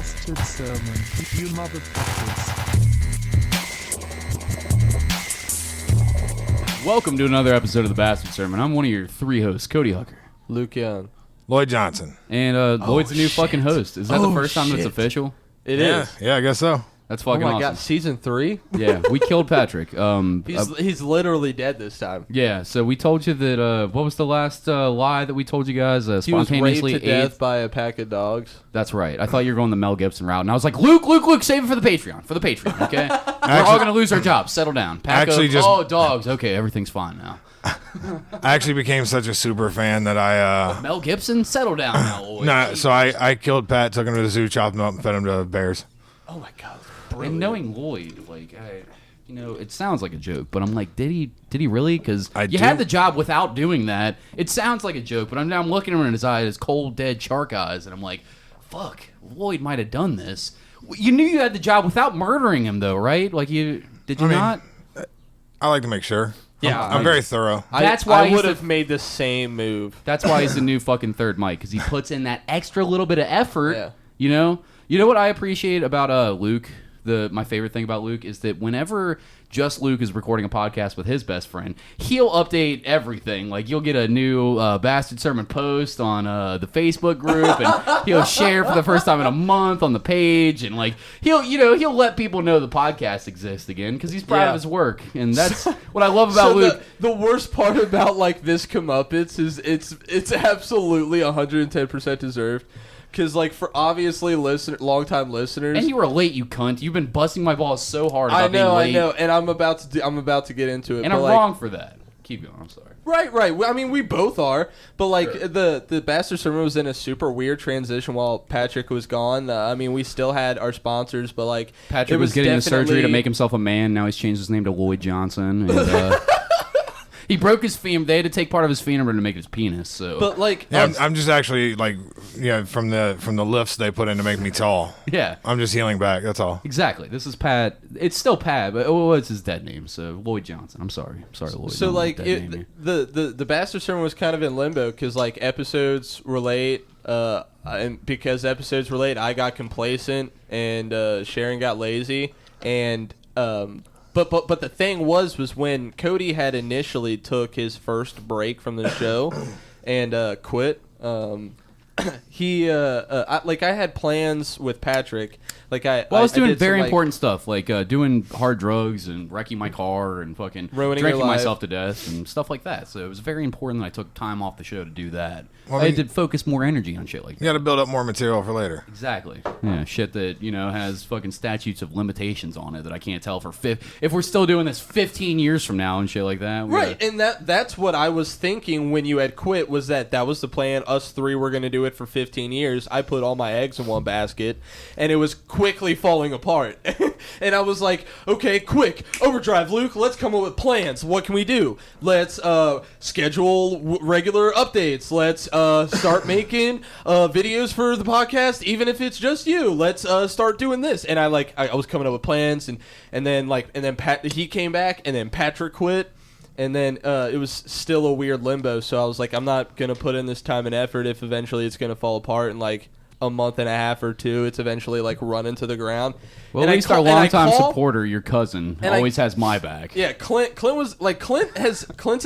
bastard sermon, you motherfuckers. Welcome to another episode of the Bastard Sermon. I'm one of your three hosts, Cody Hucker. Luke Young. Lloyd Johnson. And Lloyd's a new fucking host. Is that the first time that's official? It is. Yeah, I guess so. That's Oh fucking my awesome. god, season 3? Yeah, we killed Patrick. He's literally dead this time. Yeah, so we told you that, what was the last lie that we told you guys? He was Spontaneously raped to death by a pack of dogs. That's right. I thought you were going the Mel Gibson route. And I was like, Luke, save it for the Patreon. Okay? We're all going to lose our jobs. Settle down. Pack Actually, up. just- Oh, dogs. Okay, everything's fine now. I actually became such a super fan that I Mel Gibson, settle down now, Lloyd. so I killed Pat, took him to the zoo, chopped him up, and fed him to bears. Oh my god. And knowing Lloyd, like, it sounds like a joke, but I'm like, did he really? Because you had the job without doing that. It sounds like a joke, but I'm looking at him in his eyes, his cold, dead shark eyes, and I'm like, fuck, Lloyd might have done this. You knew you had the job without murdering him, though, right? Like, did you not? I like to make sure. Yeah, I'm very thorough. That's why I he's would the- have made the same move. That's why he's the new fucking third Mike, because he puts in that extra little bit of effort. Yeah. You know what I appreciate about Luke. My favorite thing about Luke is that whenever just Luke is recording a podcast with his best friend, he'll update everything. Like, you'll get a new Bastard Sermon post on the Facebook group, and he'll share for the first time in a month on the page, and like he'll let people know the podcast exists again because he's proud of his work, and that's what I love about Luke. The worst part about like this comeuppance is it's absolutely 110% deserved. Because, like, for obviously long-time listeners, And you were late, you cunt. You've been busting my balls so hard about I know, being late. and I'm about to get into it. And but I'm like, wrong for that. Keep going. I'm sorry. Right. I mean, we both are, but like the Bastard Sermon was in a super weird transition while Patrick was gone. I mean, we still had our sponsors, but like Patrick it was getting the surgery to definitely- make himself a man. Now he's changed his name to Lloyd Johnson. And, he broke his femur. They had to take part of his femur to make his penis. So, But like, Yeah, I'm just actually like, from the lifts they put in to make me tall. yeah, I'm just healing back. That's all. exactly. This is Pat. It's still Pat, but it's his dead name. So Lloyd Johnson. I'm sorry, Lloyd. so Don't like dead name you. the Bastard Sermon was kind of in limbo because like episodes were late. And because episodes were late, I got complacent and Sharon got lazy and But the thing was when Cody had initially took his first break from the show and quit. I had plans with Patrick. Like I was doing did very some, important stuff, like doing hard drugs and wrecking my car and fucking Ruining drinking your life. myself to death and stuff like that. So it was very important that I took time off the show to do that. Well, I I had mean- to focus more energy on shit like that. You got to build up more material for later. Exactly. Yeah, shit that, has fucking statutes of limitations on it that I can't tell for if we're still doing this 15 years from now and shit like that. Right, and that's what I was thinking when you had quit was that was the plan. Us three were going to do it for 15 years. I put all my eggs in one basket, and it was quickly falling apart. And I was like, okay, quick, overdrive, Luke. Let's come up with plans. What can we do? Let's schedule regular updates. Let's start making videos for the podcast, even if it's just you. Let's start doing this. And I was coming up with plans, and then he came back, and then Patrick quit. And then it was still a weird limbo, so I was like, I'm not going to put in this time and effort if eventually it's going to fall apart in like a month and a half or two. It's eventually like run into the ground. Well, And at I least call- our and I longtime call- supporter, your cousin, and I- always has my back. Yeah, Clint's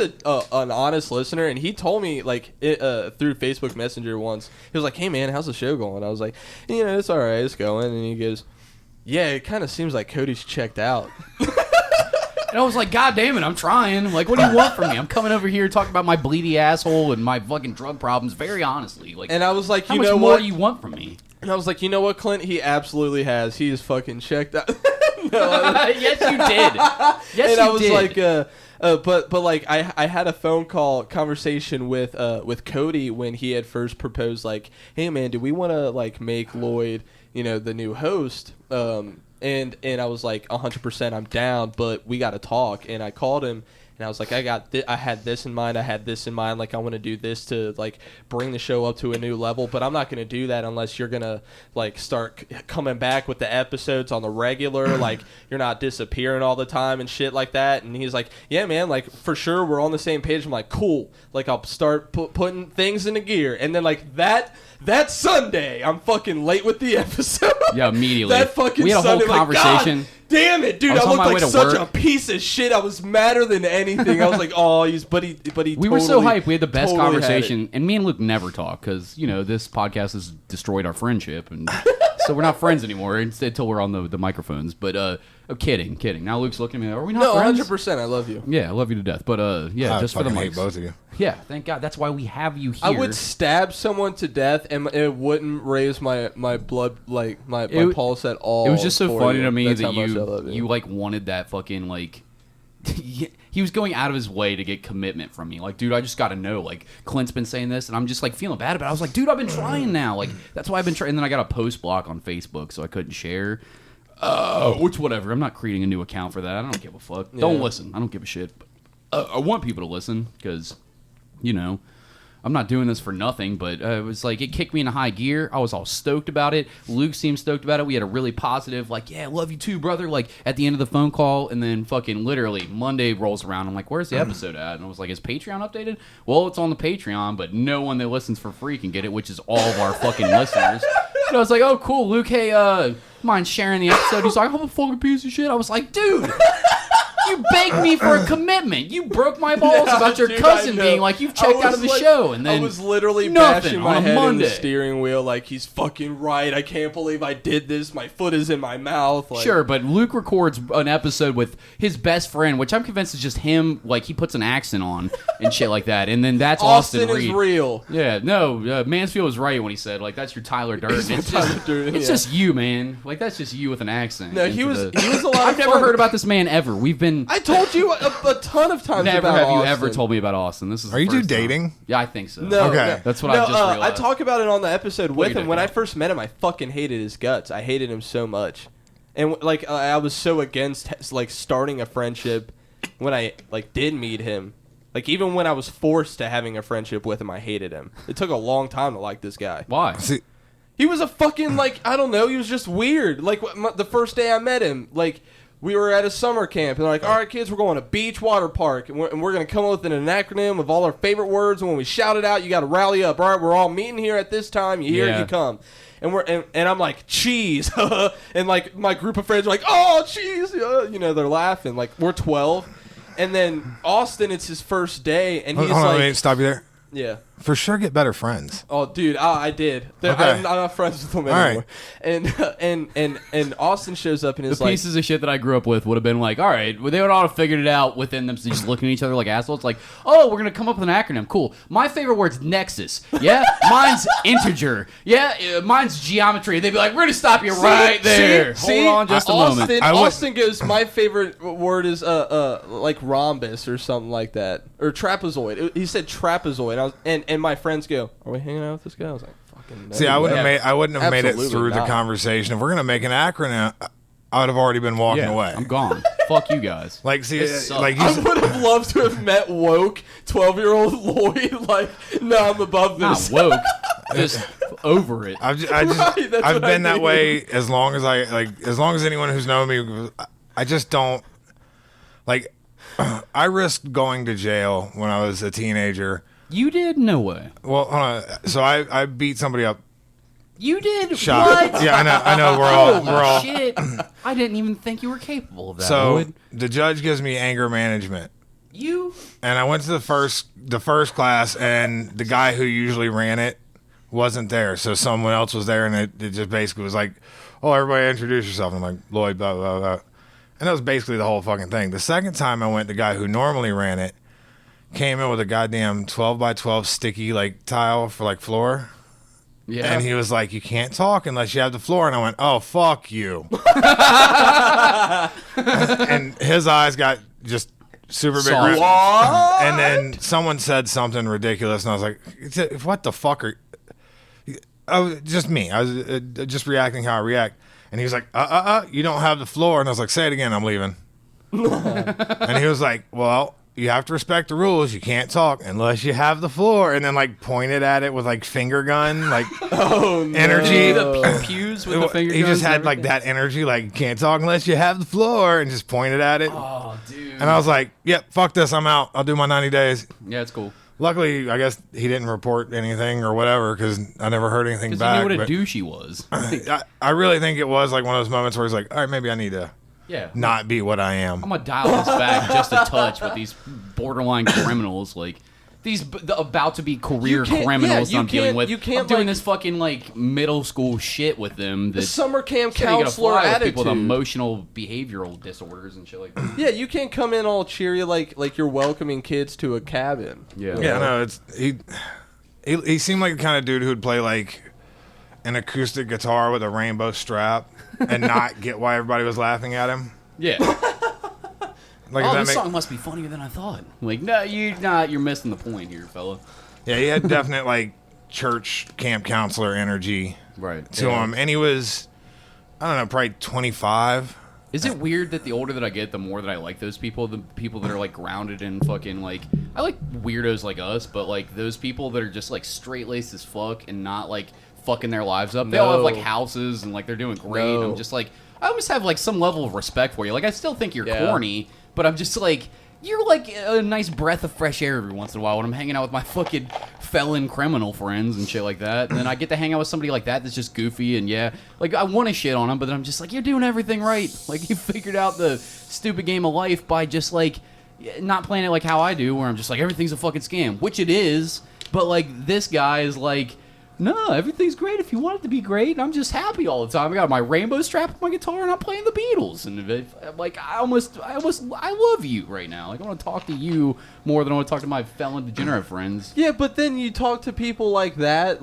an honest listener, and he told me through Facebook Messenger once. He was like, "Hey man, how's the show going?" I was like, "It's all right, it's going." And he goes, "Yeah, it kind of seems like Cody's checked out." And I was like, God damn it, I'm trying. Like, what do you want from me? I'm coming over here talking about my bleedy asshole and my fucking drug problems very honestly. Like, And I was like, how "You much know more what?" do you want from me? And I was like, "You know what, Clint? He absolutely has. He is fucking checked out." Yes, you did. Yes, And you I was did. like, but like I had a phone call conversation with Cody when he had first proposed, like, "Hey man, do we want to like make Lloyd, the new host?" And I was like, 100%, I'm down, but we got to talk. And I called him, and I was like, I had this in mind, like I want to do this to like bring the show up to a new level, but I'm not going to do that unless you're going to like start coming back with the episodes on the regular, like you're not disappearing all the time and shit like that. And he's like, yeah, man, like for sure we're on the same page. I'm like, cool, like I'll start putting things into gear. And then like that Sunday, I'm fucking late with the episode. Yeah, immediately. That fucking we had a whole Sunday, conversation. Like, God damn it, dude! I on looked my way like to such work. a piece of shit. I was madder than anything. I was like, oh, but he. We were so hyped. We had the best totally had conversation, and me and Luke never talk because this podcast has destroyed our friendship, and so we're not friends anymore until we're on the microphones. But I'm kidding. Now Luke's looking at me. Are we not No, friends? 100%. I love you. Yeah, I love you to death. But yeah, I just for the fucking hate mics. both of you. Yeah, thank God. That's why we have you here. I would stab someone to death, and it wouldn't raise my blood, like my pulse at all. It was just so for funny you. to me That's that how much I love you like wanted that fucking like. He was going out of his way to get commitment from me. Like, dude, I just got to know. Like, Clint's been saying this, and I'm just like feeling bad about it. I was like, dude, I've been trying now. Like, that's why I've been trying. And then I got a post block on Facebook, so I couldn't share. Which whatever. I'm not creating a new account for that. I don't give a fuck. Yeah. Don't listen. I don't give a shit. I want people to listen because, I'm not doing this for nothing, but it was like it kicked me into high gear. I was all stoked about it. Luke seemed stoked about it. We had a really positive, like, yeah, love you too, brother, like at the end of the phone call. And then fucking literally Monday rolls around. I'm like, where's the episode at? And I was like, is Patreon updated? Well, it's on the Patreon, but no one that listens for free can get it, which is all of our fucking listeners. And I was like, oh, cool, Luke, hey, mind sharing the episode? He's like, I'm a fucking piece of shit. I was like, dude. You begged me for a commitment. You broke my balls about your Dude, cousin I know. being like, you've checked out of the show. And then I was literally nothing bashing my on a head in Monday. the steering wheel like, he's fucking right. I can't believe I did this. My foot is in my mouth. Like, Sure, but Luke records an episode with his best friend, which I'm convinced is just him. Like, he puts an accent on and shit like that. And then that's Austin, Austin is Reed. real. Yeah, no, Mansfield was right when he said, like, that's your Tyler Durden. He's my It's Tyler just, Durden, it's yeah. just you, man. Like, that's just you with an accent. No, he was a lot of I've never fun. heard about this man ever. We've been... I told you a ton of times Never about have you Austin. ever told me about Austin. This is Are the you two first time. dating? Yeah, I think so. No, Okay. no. That's what I just realized. I talk about it on the episode with you him. When I did. first met him, I fucking hated his guts. I hated him so much, and like I was so against like starting a friendship when I like did meet him. Like even when I was forced to having a friendship with him, I hated him. It took a long time to like this guy. Why? See, He was a fucking like I don't know. He was just weird. Like the first day I met him, like. We were at a summer camp, and they're like, all right, kids, we're going to Beach Water Park, and we're going to come up with an acronym of all our favorite words, and when we shout it out, you got to rally up. All right, we're all meeting here at this time. You hear it, Yeah. you come. And I'm like, cheese. And, like, my group of friends are like, oh, cheese. They're laughing. Like, we're 12. And then Austin, it's his first day, and he's hold on, like, wait, stop you there. yeah. For sure, get better friends. Oh, dude, I did. Okay. I'm not friends with them All anymore. right. And Austin shows up and is The like, pieces of shit that I grew up with would have been like, all right, well, they would all have figured it out within them, so just looking at each other like assholes. Like, oh, we're gonna come up with an acronym. Cool. My favorite word's nexus. Yeah, mine's integer. Yeah, mine's geometry. They'd be like, we're gonna stop you right there. Hold on just a moment. Austin goes, my favorite word is like rhombus or something like that, or trapezoid. He said trapezoid. And my friends go, are we hanging out with this guy? I was like, fucking no. See, I wouldn't have made it Absolutely through the not. conversation. If we're gonna make an acronym, I would have already been walking Yeah, away. I'm gone. Fuck you guys. Like, see, This sucks. like I you, would have loved to have met woke 12-year-old Lloyd. Like, no, I'm above Not this. woke. Just over it. Right, that's I've what been I that mean. way as long as as long as anyone who's known me. I just don't like. I risked going to jail when I was a teenager. You did? No way. Well, hold on. So I beat somebody up. You did? Shot. What? Yeah, I know. Holy We're all. shit. I didn't even think you were capable of that. So Lloyd. the judge gives me anger management, You? and I went to the first class, and the guy who usually ran it wasn't there. So someone else was there, and it just basically was like, "Oh, everybody introduce yourself." And I'm like, "Lloyd, blah blah blah," and that was basically the whole fucking thing. The second time I went, the guy who normally ran it came in with a goddamn 12 by 12 sticky like tile for like floor. Yeah. And he was like, "You can't talk unless you have the floor." And I went, "Oh, fuck you." And his eyes got just super big. Soft. And then someone said something ridiculous, and I was like, "What the fuck are?" I was just me. I was just reacting how I react. And he was like, you don't have the floor. And I was like, "Say it again. I'm leaving." And he was like, "Well, you have to respect the rules. You can't talk unless you have the floor. And then like pointed at it with like finger gun, like energy. The pews with the finger He guns just and had like everything? that energy, like you can't talk unless you have the floor, and just pointed at it. Oh, dude. And I was like, yep, fuck this, I'm out. I'll do my 90 days. Yeah, it's cool. Luckily, I guess he didn't report anything or whatever because I never heard anything Because back. you knew what a but douche he was. I really think it was like one of those moments where he's like, all right, maybe I need to Yeah. not be what I am. I'm gonna dial this back just a touch with these borderline criminals, like these about to be career You can't- criminals yeah, you I'm dealing can't- with. you can't, I'm doing like- this fucking like middle school shit with them. The That summer camp shit ain't gonna counselor fly with attitude. people with emotional behavioral disorders and shit like that. Yeah, you can't come in all cheery like you're welcoming kids to a cabin. Yeah. Yeah, no, it's he seemed like the kind of dude who would play like an acoustic guitar with a rainbow strap and not get why everybody was laughing at him. Yeah. Like Oh, if that this make- song must be funnier than I thought. Like, no, you're missing the point here, fella. Yeah, he had definite like church camp counselor energy Right. to him, and he was, I don't know, probably 25. Is it weird that the older that I get, the more that I like those people, the people that are like grounded and fucking like, I like weirdos like us, but like those people that are just like straight laced as fuck and not like fucking their lives up. They all have like No. houses and like they're doing great. No. I'm just like, I almost have like some level of respect for you. Like I still think you're Yeah. corny, but I'm just like, you're like a nice breath of fresh air every once in a while when I'm hanging out with my fucking felon criminal friends and shit like that. And then I get to hang out with somebody like that that's just goofy and yeah, like I want to shit on them, but then I'm just like, you're doing everything right. Like you figured out the stupid game of life by just like not playing it like how I do, where I'm just like everything's a fucking scam, which it is. But like this guy is like, no, everything's great if you want it to be great. And I'm just happy all the time. I got my rainbow strap with my guitar and I'm playing the Beatles. And like I love you right now. Like I want to talk to you more than I want to talk to my felon degenerate friends. Yeah, but then you talk to people like that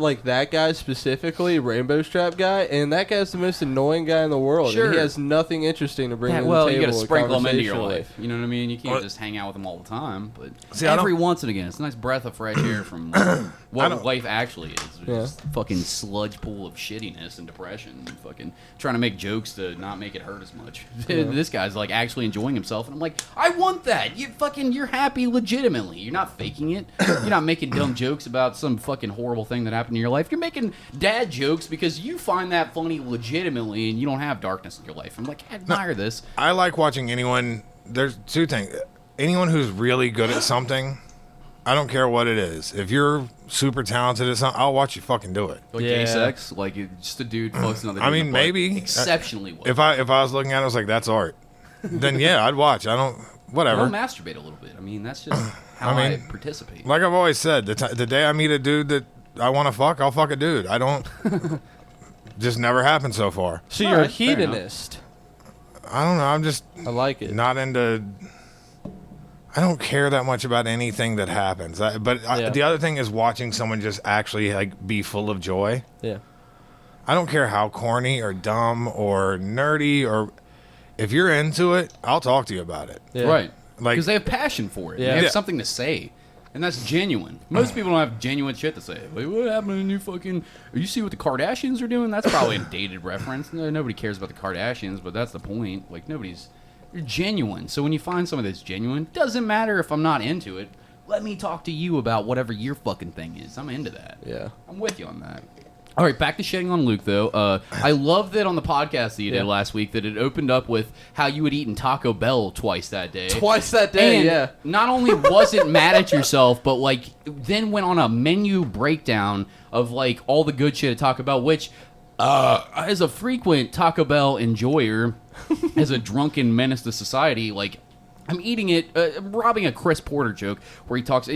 guy specifically, Rainbow Strap guy, and that guy's the most annoying guy in the world. Sure. And he has nothing interesting to bring Yeah, to well, the you table. got to sprinkle them into your conversationally. life. You know what I mean? You can't Well- just hang out with them all the time. But See, I every don't- once and again, it's a nice breath of fresh air from like, what don't- life actually is. It's Yeah. just fucking sludge pool of shittiness and depression. And fucking trying to make jokes to not make it hurt as much. This guy's like actually enjoying himself, and I'm like, I want that. You're happy legitimately. You're not faking it. You're not making dumb jokes about some fucking horrible thing that happened in your life. You're making dad jokes because you find that funny legitimately, and you don't have darkness in your life. I'm like, I admire this. I like watching anyone. There's two things. Anyone who's really good at something, I don't care what it is. If you're super talented at something, I'll watch you fucking do it. Like gay Yeah. sex, like just a dude fucks another dude. I in mean, the butt. maybe. exceptionally well. If I was looking at it, I was like, that's art. Then yeah, I'd watch. I don't. I'll Whatever. masturbate a little bit. I mean, that's just how I I, mean, participate. Like I've always said, the day I meet a dude that I want to fuck, I'll fuck a dude. I don't. Just never happened so far. So All you're a right, fair enough. hedonist. I don't know. I'm just I like it. not into. I don't care that much about anything that happens. Yeah. The other thing is watching someone just actually like be full of joy. Yeah. I don't care how corny or dumb or nerdy or if you're into it, I'll talk to you about it. Yeah. Right. Like- Because they have passion for it. Yeah. They have Yeah. something to say. And that's genuine. Most people don't have genuine shit to say. Like, what happened in your fucking... You see what the Kardashians are doing? That's probably a dated reference. No, nobody cares about the Kardashians, but that's the point. Like, nobody's... You're genuine. So when you find someone that's genuine, doesn't matter if I'm not into it. Let me talk to you about whatever your fucking thing is. I'm into that. Yeah. I'm with you on that. All right, back to shitting on Luke, though. I love that on the podcast that you did last week that it opened up with how you had eaten Taco Bell twice that day. Twice that day, And yeah. not only wasn't mad at yourself, but like then went on a menu breakdown of like all the good shit at Taco Bell, which as a frequent Taco Bell enjoyer, as a drunken menace to society, like I'm eating it, robbing a Chris Porter joke where he talks.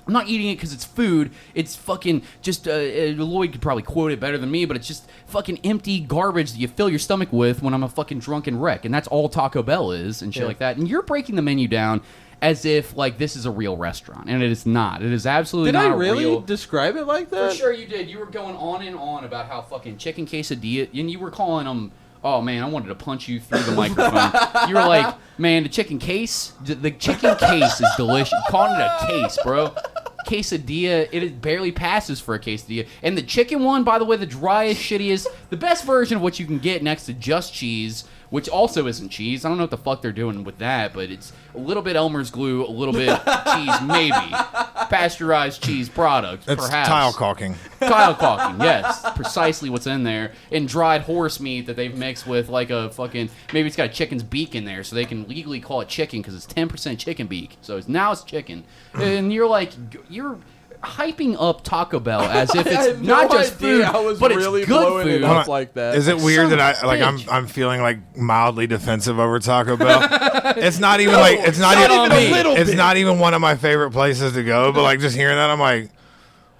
I'm not eating it because it's food. It's fucking just, Lloyd could probably quote it better than me, but it's just fucking empty garbage that you fill your stomach with when I'm a fucking drunken wreck. And that's all Taco Bell is and shit like that. And you're breaking the menu down as if, like, this is a real restaurant. And it is not. It is absolutely Did not I really real. describe it like For that? sure you did. You were going on and on about how fucking chicken quesadilla, and you were calling them... Oh, man, I wanted to punch you through the microphone. You were like, man, the chicken case is delicious. Calling it a case, bro. Quesadilla, it barely passes for a quesadilla. And the chicken one, by the way, the driest, shittiest, the best version of what you can get next to just cheese which also isn't cheese. I don't know what the fuck they're doing with that, but it's a little bit Elmer's glue, a little bit cheese, maybe. Pasteurized cheese product, It's perhaps. tile caulking. Tile caulking, yes. Precisely what's in there. And dried horse meat that they've mixed with like a fucking, maybe it's got a chicken's beak in there so they can legally call it chicken because it's 10% chicken beak. So now it's chicken. And you're hyping up Taco Bell as if I it's had not no just idea food, I was but really it's good blowing food. it up like that. Is it weird Son that of a bitch. I'm feeling like mildly defensive over Taco Bell? It's not even like it's not not even on me. it's not even one of my favorite places to go. But like just hearing that, I'm like,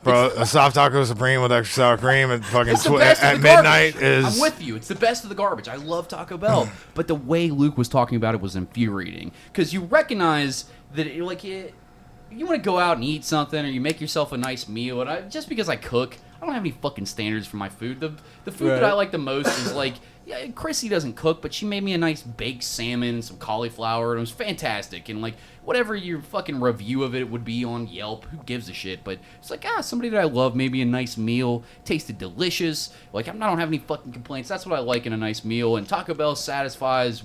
bro, a soft taco supreme with extra sour cream at fucking It's the best of at the midnight garbage. is. I'm with you. It's the best of the garbage. I love Taco Bell, but the way Luke was talking about it was infuriating because you recognize that you want to go out and eat something or you make yourself a nice meal, and just because I cook, I don't have any fucking standards for my food. The food that Right. I like the most is like. Yeah, Chrissy doesn't cook, but she made me a nice baked salmon, some cauliflower, and it was fantastic. And like whatever your fucking review of it would be on Yelp, who gives a shit? But it's like somebody that I love, maybe a nice meal, tasted delicious. Like I don't have any fucking complaints. That's what I like in a nice meal. And Taco Bell satisfies,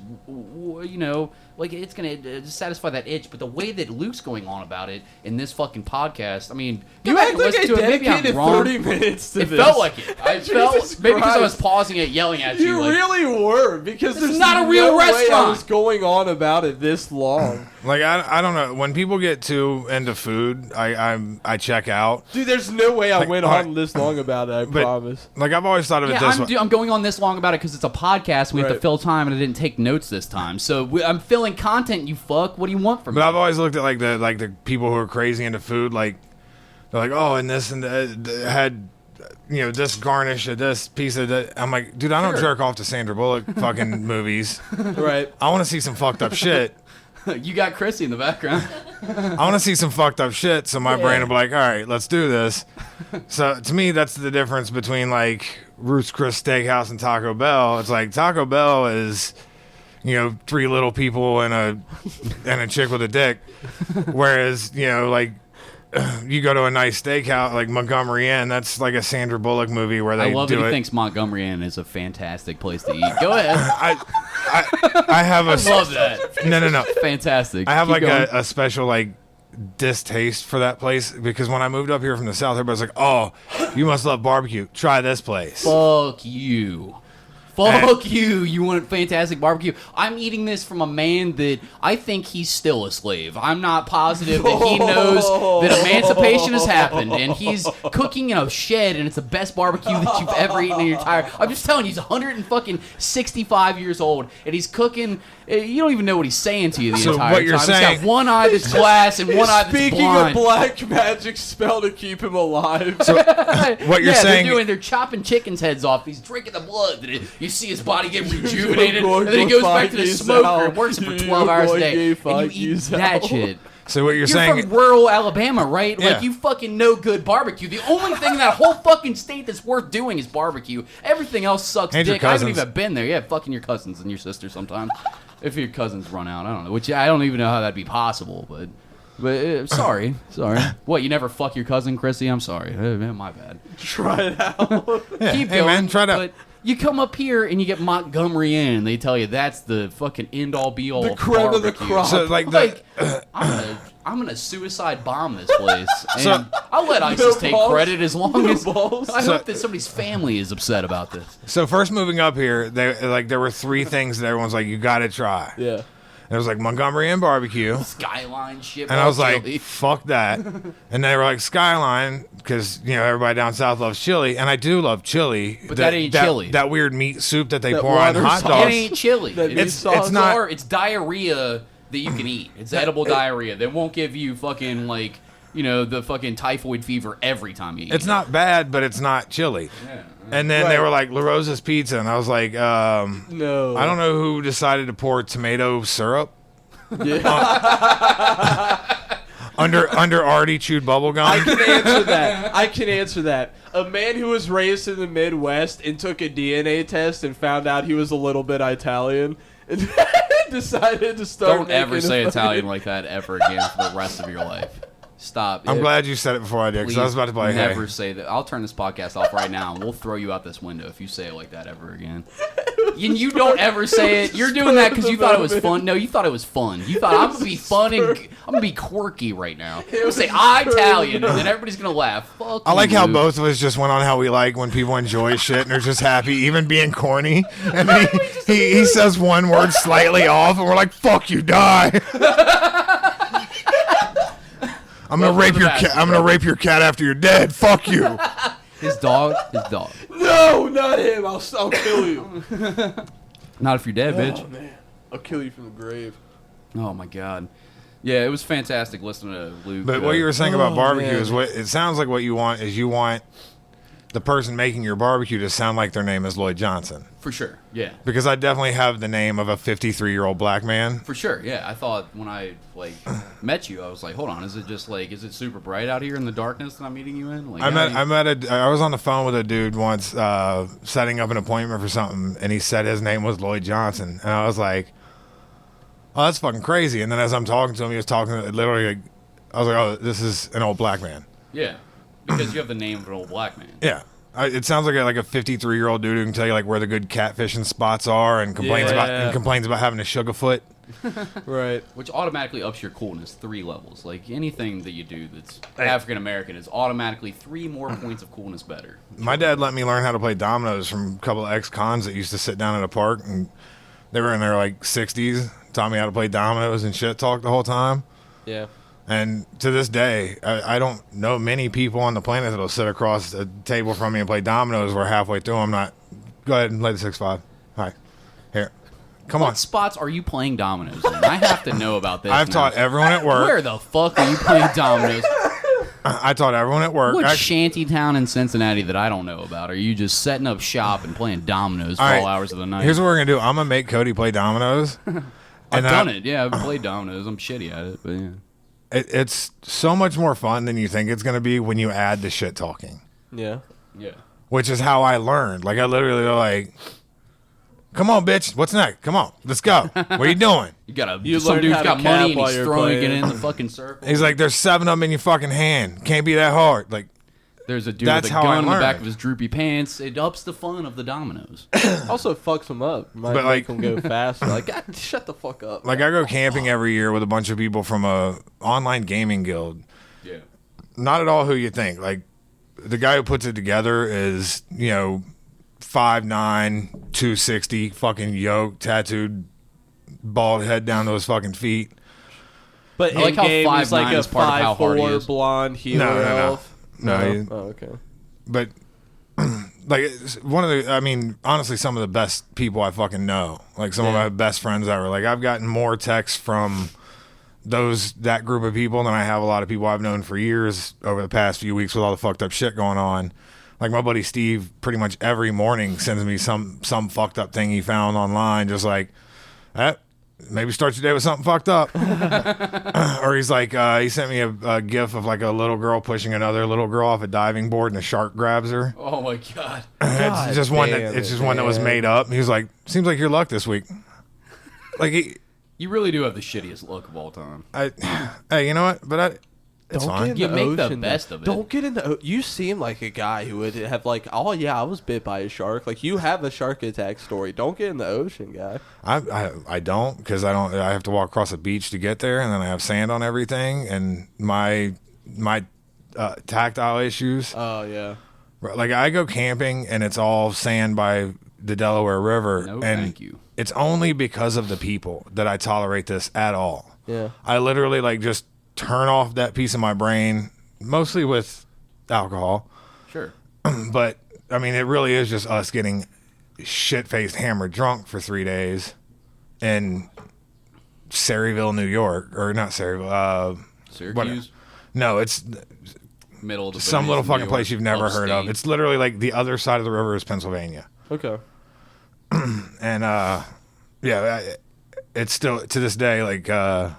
like it's gonna satisfy that itch. But the way that Luke's going on about it in this fucking podcast, I mean, go You back act and like listen I to it. Maybe I'm dedicated wrong. 30 minutes to It this. felt like it. I felt Jesus maybe because I was Christ. pausing it, yelling at you. You like, really were, because This is there's not a real no way I restaurant. was going on about it this long. Like I don't know, when people get too into food, I check out. Dude, there's no way I Like, went alright. on this long about it, I But promise. like I've always thought of it yeah, this way. I'm going on this long about it because it's a podcast. We have to Right. fill time, and I didn't take notes this time. So I'm filling content. You fuck. What do you want from But me? I've always looked at like the people who are crazy into food, like they're like, oh, and this and that had this garnish of this piece of that. I'm like, dude, I don't Sure. jerk off to Sandra Bullock fucking movies. Right. I want to see some fucked up shit. You got Chrissy in the background. I want to see some fucked up shit. So my brain will be like, all right, let's do this. So to me, that's the difference between like Ruth's Chris Steakhouse and Taco Bell. It's like Taco Bell is, three little people and a chick with a dick, whereas like you go to a nice steakhouse like Montgomery Inn, that's like a Sandra Bullock movie where they I love do that he it. thinks Montgomery Inn is a fantastic place to eat. Go ahead. I have a Love that. no. Fantastic. I have Keep like going. a special like distaste for that place because when I moved up here from the south, everybody's like, "Oh, you must love barbecue. Try this place." Fuck you. Fuck you. You want fantastic barbecue? I'm eating this from a man that I think he's still a slave. I'm not positive that he knows that emancipation has happened and he's cooking in a shed and it's the best barbecue that you've ever eaten in your entire. I'm just telling you, he's 165 years old and he's cooking. You don't even know what he's saying to you the So entire what you're time. saying- He's got one eye that's glass and one eye that's Speaking blind. of black magic spell to keep him alive. What you're saying? they're chopping chickens' heads off. He's drinking the blood. You see his body get rejuvenated, You're and then he going goes to back to the find smoker yourself. and works for You're 12 hours a going day. to And you find eat yourself. that shit. So what you're You're saying? from rural Alabama, right? Yeah. Like, you fucking know good barbecue. The only thing in that whole fucking state that's worth doing is barbecue. Everything else sucks And your dick. I haven't cousins. even been there. Yeah, fucking your cousins and your sister sometimes. If your cousins run out, I don't know. Which I don't even know how that'd be possible, but sorry. What, you never fuck your cousin, Chrissy? I'm sorry. My bad. Try it out. Keep hey, going. man, try it out. But you come up here and you get Montgomery Inn, and they tell you that's the fucking end all be all The creme of the barbecue. crop. So like I'm gonna suicide bomb this place, and So- I'll let ISIS take balls. credit as long as balls. I So- hope that somebody's family is upset about this. so first moving up here, there were three things that everyone's like, you got to try. Yeah. It was like Montgomery Inn barbecue. Skyline shit. And I was like, chili. fuck that. And they were like, Skyline, because, everybody down south loves chili. And I do love chili. But that ain't chili. That weird meat soup that they That pour on water hot sauce. it dogs. ain't chili. That meat It's sauce. it's not- or it's diarrhea that you can eat. It's edible diarrhea. They won't give you fucking like the fucking typhoid fever every time you eat. It's not bad, but it's not chili. Yeah. And then they Right. were like, La Rosa's Pizza. And I was like, No. I don't know who decided to pour tomato syrup Yeah. under already chewed bubble I gum. can answer that. A man who was raised in the Midwest and took a DNA test and found out he was a little bit Italian and decided to start Don't ever making say a Italian like that ever again for the rest of your life. Stop. I'm glad you said it before I did, because I was about to play, never hey. say that. I'll turn this podcast off right now, and we'll throw you out this window if you say it like that ever again. You don't ever say it. You're doing that because you thought it was fun. No, you thought it was fun. You thought I'm gonna be fun and I'm gonna be quirky right now. I'm say Italian, and then everybody's gonna laugh. Fuck I like you, how Luke. both of us just went on how we like when people enjoy shit and are just happy, even being corny. And then he says one word slightly off, and we're like, "Fuck you, die." I'm gonna rape your cat. I'm gonna rape your cat after you're dead. Fuck you. His dog. No, not him. I'll kill you. Not if you're dead, bitch. Oh man, I'll kill you from the grave. Oh my god. Yeah, it was fantastic listening to Luke. But what you were saying about barbecue man. is what it sounds like. What you want is you want the person making your barbecue to sound like their name is Lloyd Johnson. For sure. Yeah. Because I definitely have the name of a 53-year-old black man. For sure, yeah. I thought when I met you, I was like, hold on, is it super bright out here in the darkness that I'm meeting you in? Like, I was on the phone with a dude once, setting up an appointment for something, and he said his name was Lloyd Johnson, and I was like, "Oh, that's fucking crazy." And then as I'm talking to him, he was talking literally. Like, I was like, "Oh, this is an old black man." Yeah, because you have the name of an old black man. Yeah. It sounds like a 53-year-old dude who can tell you like where the good catfishing spots are and complains about having a sugar foot. Right. Which automatically ups your coolness 3 levels. Like anything that you do that's African American is automatically 3 more points of coolness better. My dad let me learn how to play dominoes from a couple of ex-cons that used to sit down at a park, and they were in their like 60s. Taught me how to play dominoes and shit talk the whole time. Yeah. And to this day, I don't know many people on the planet that'll sit across a table from me and play dominoes where halfway through I'm not. Go ahead and play the 6-5. Hi. Here. Come on. What spots are you playing dominoes in? I have to know about this. I've now. taught everyone at work. Where the fuck are you playing dominoes? I taught everyone at work. What shanty town in Cincinnati that I don't know about? Are you just setting up shop and playing dominoes for all hours of the night? Here's what we're going to do. I'm going to make Cody play dominoes. I've done it. Yeah, I've played dominoes. I'm shitty at it, but yeah. It's so much more fun than you think it's going to be when you add the shit talking. Yeah. Yeah. Which is how I learned. Like, I literally like, "Come on, bitch. What's next? Come on. Let's go. What are you doing?" Some learn dude's how to got cap money and while he's you're throwing it playing. in the fucking circle. He's like, "There's 7 of them in your fucking hand. Can't be that hard." Like, There's a dude That's with a how I gun in the back learned. of his droopy pants. It ups the fun of the dominoes. Also fucks them up. Might But, make like- them go faster. Like, God, shut the fuck up. I go camping every year with a bunch of people from a online gaming guild. Yeah. Not at all who you think. Like, the guy who puts it together is, 5'9", 260, fucking yoked, tattooed, bald head down to his fucking feet. But I like how in-game, he's 5'9" like a is part of how hard he 5'4" is. blonde healer No. elf. No, Oh, okay. but like it's one of the, I mean, honestly, some of the best people I fucking know. Like some of Yeah. my best friends ever. Like I've gotten more texts from that group of people than I have a lot of people I've known for years over the past few weeks with all the fucked up shit going on. Like my buddy Steve, pretty much every morning sends me some fucked up thing he found online, just like, maybe start your day with something fucked up. Or he's like, he sent me a gif of like a little girl pushing another little girl off a diving board and a shark grabs her. Oh my god. It's just one damn that was made up. He was like, "Seems like your luck this week." Like, You really do have the shittiest look of all time. hey, you know what? But it's Don't fine. get in You the make the ocean, best though. of it. Don't get in the. You seem like a guy who would have like, oh yeah, I was bit by a shark. Like you have a shark attack story. Don't get in the ocean, guy. I don't because I have to walk across a beach to get there, and then I have sand on everything, and my tactile issues. Oh yeah. Like I go camping and it's all sand by the Delaware River, No, and thank you. it's only because of the people that I tolerate this at all. Yeah. I literally like just turn off that piece of my brain, mostly with alcohol. Sure. But I mean, it really is just us getting shit-faced hammered drunk for 3 days in Saryville, New York, or not Saryville. Syracuse, No, it's middle of the some boonies little of fucking New place York, you've never heard of. upstate. It's literally like the other side of the river is Pennsylvania. Okay. And it's still to this day like the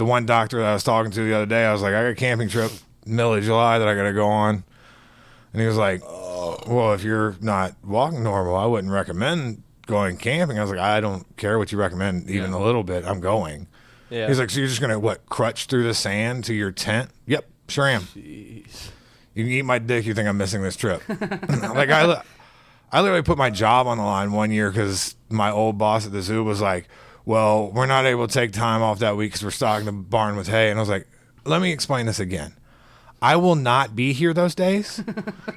one doctor that I was talking to the other day, I was like, I got a camping trip middle of July that I got to go on, and he was like, well, if you're not walking normal, I wouldn't recommend going camping. I was like, I don't care what you recommend, even a little bit. I'm going. Yeah. He's like, so you're just gonna crutch through the sand to your tent? Yep, sure am. Jeez. You can eat my dick. You think I'm missing this trip? Like I literally put my job on the line one year because my old boss at the zoo was like, well, we're not able to take time off that week because we're stocking the barn with hay. And I was like, let me explain this again. I will not be here those days.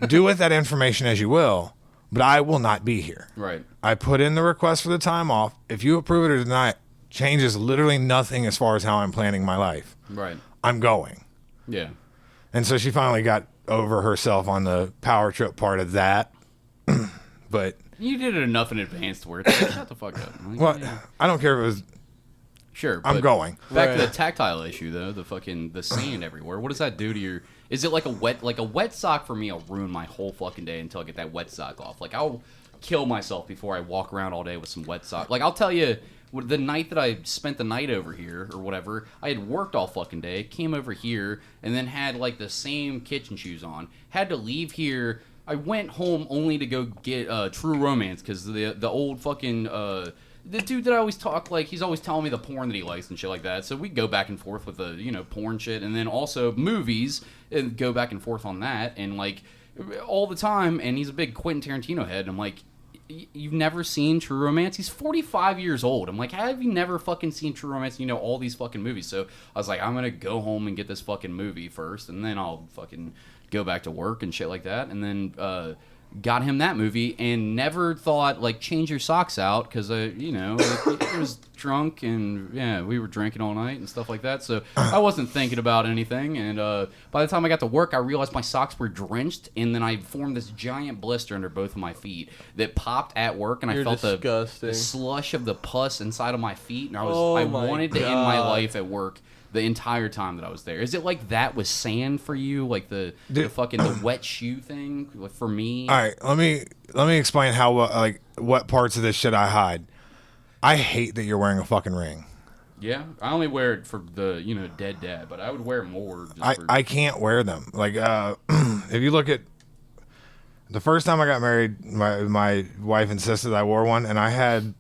Do with that information as you will, but I will not be here. Right. I put in the request for the time off. If you approve it or deny it, changes literally nothing as far as how I'm planning my life. Right. I'm going. Yeah. And so she finally got over herself on the power trip part of that. But You did it enough in advance to where it's like, shut the fuck up. Like, well, yeah. I don't care if it was. Sure. I'm but going. Back to Right. the tactile issue though, the sand everywhere. What does that do to your? Is it like a wet sock for me? Will ruin my whole fucking day until I get that wet sock off. Like I'll kill myself before I walk around all day with some wet sock. Like I'll tell you, the night that I spent the night over here or whatever, I had worked all fucking day, came over here, and then had like the same kitchen shoes on. Had to leave here. I went home only to go get True Romance because the old fucking the dude that I always talk like he's always telling me the porn that he likes and shit like that. So we go back and forth with the porn shit and then also movies and go back and forth on that and like all the time. And he's a big Quentin Tarantino head. And I'm like, you've never seen True Romance? He's 45 years old. I'm like, how have you never fucking seen True Romance? You know all these fucking movies. So I was like, I'm gonna go home and get this fucking movie first, and then I'll fucking go back to work and shit like that. And then got him that movie and never thought like change your socks out because it was drunk and yeah we were drinking all night and stuff like that, so I wasn't thinking about anything. And by the time I got to work I realized my socks were drenched and then I formed this giant blister under both of my feet that popped at work and I You're felt the disgusting. slush of the pus inside of my feet and I Oh my wanted to end my God. life at work the entire time that I was there. Is it like that with sand for you? Like the fucking the wet shoe thing like for me? All right, let me explain how what parts of this shit I hide. I hate that you're wearing a fucking ring. Yeah, I only wear it for the dead dad, but I would wear more. Just for, I can't wear them. Like if you look at the first time I got married, my wife insisted I wore one, and I had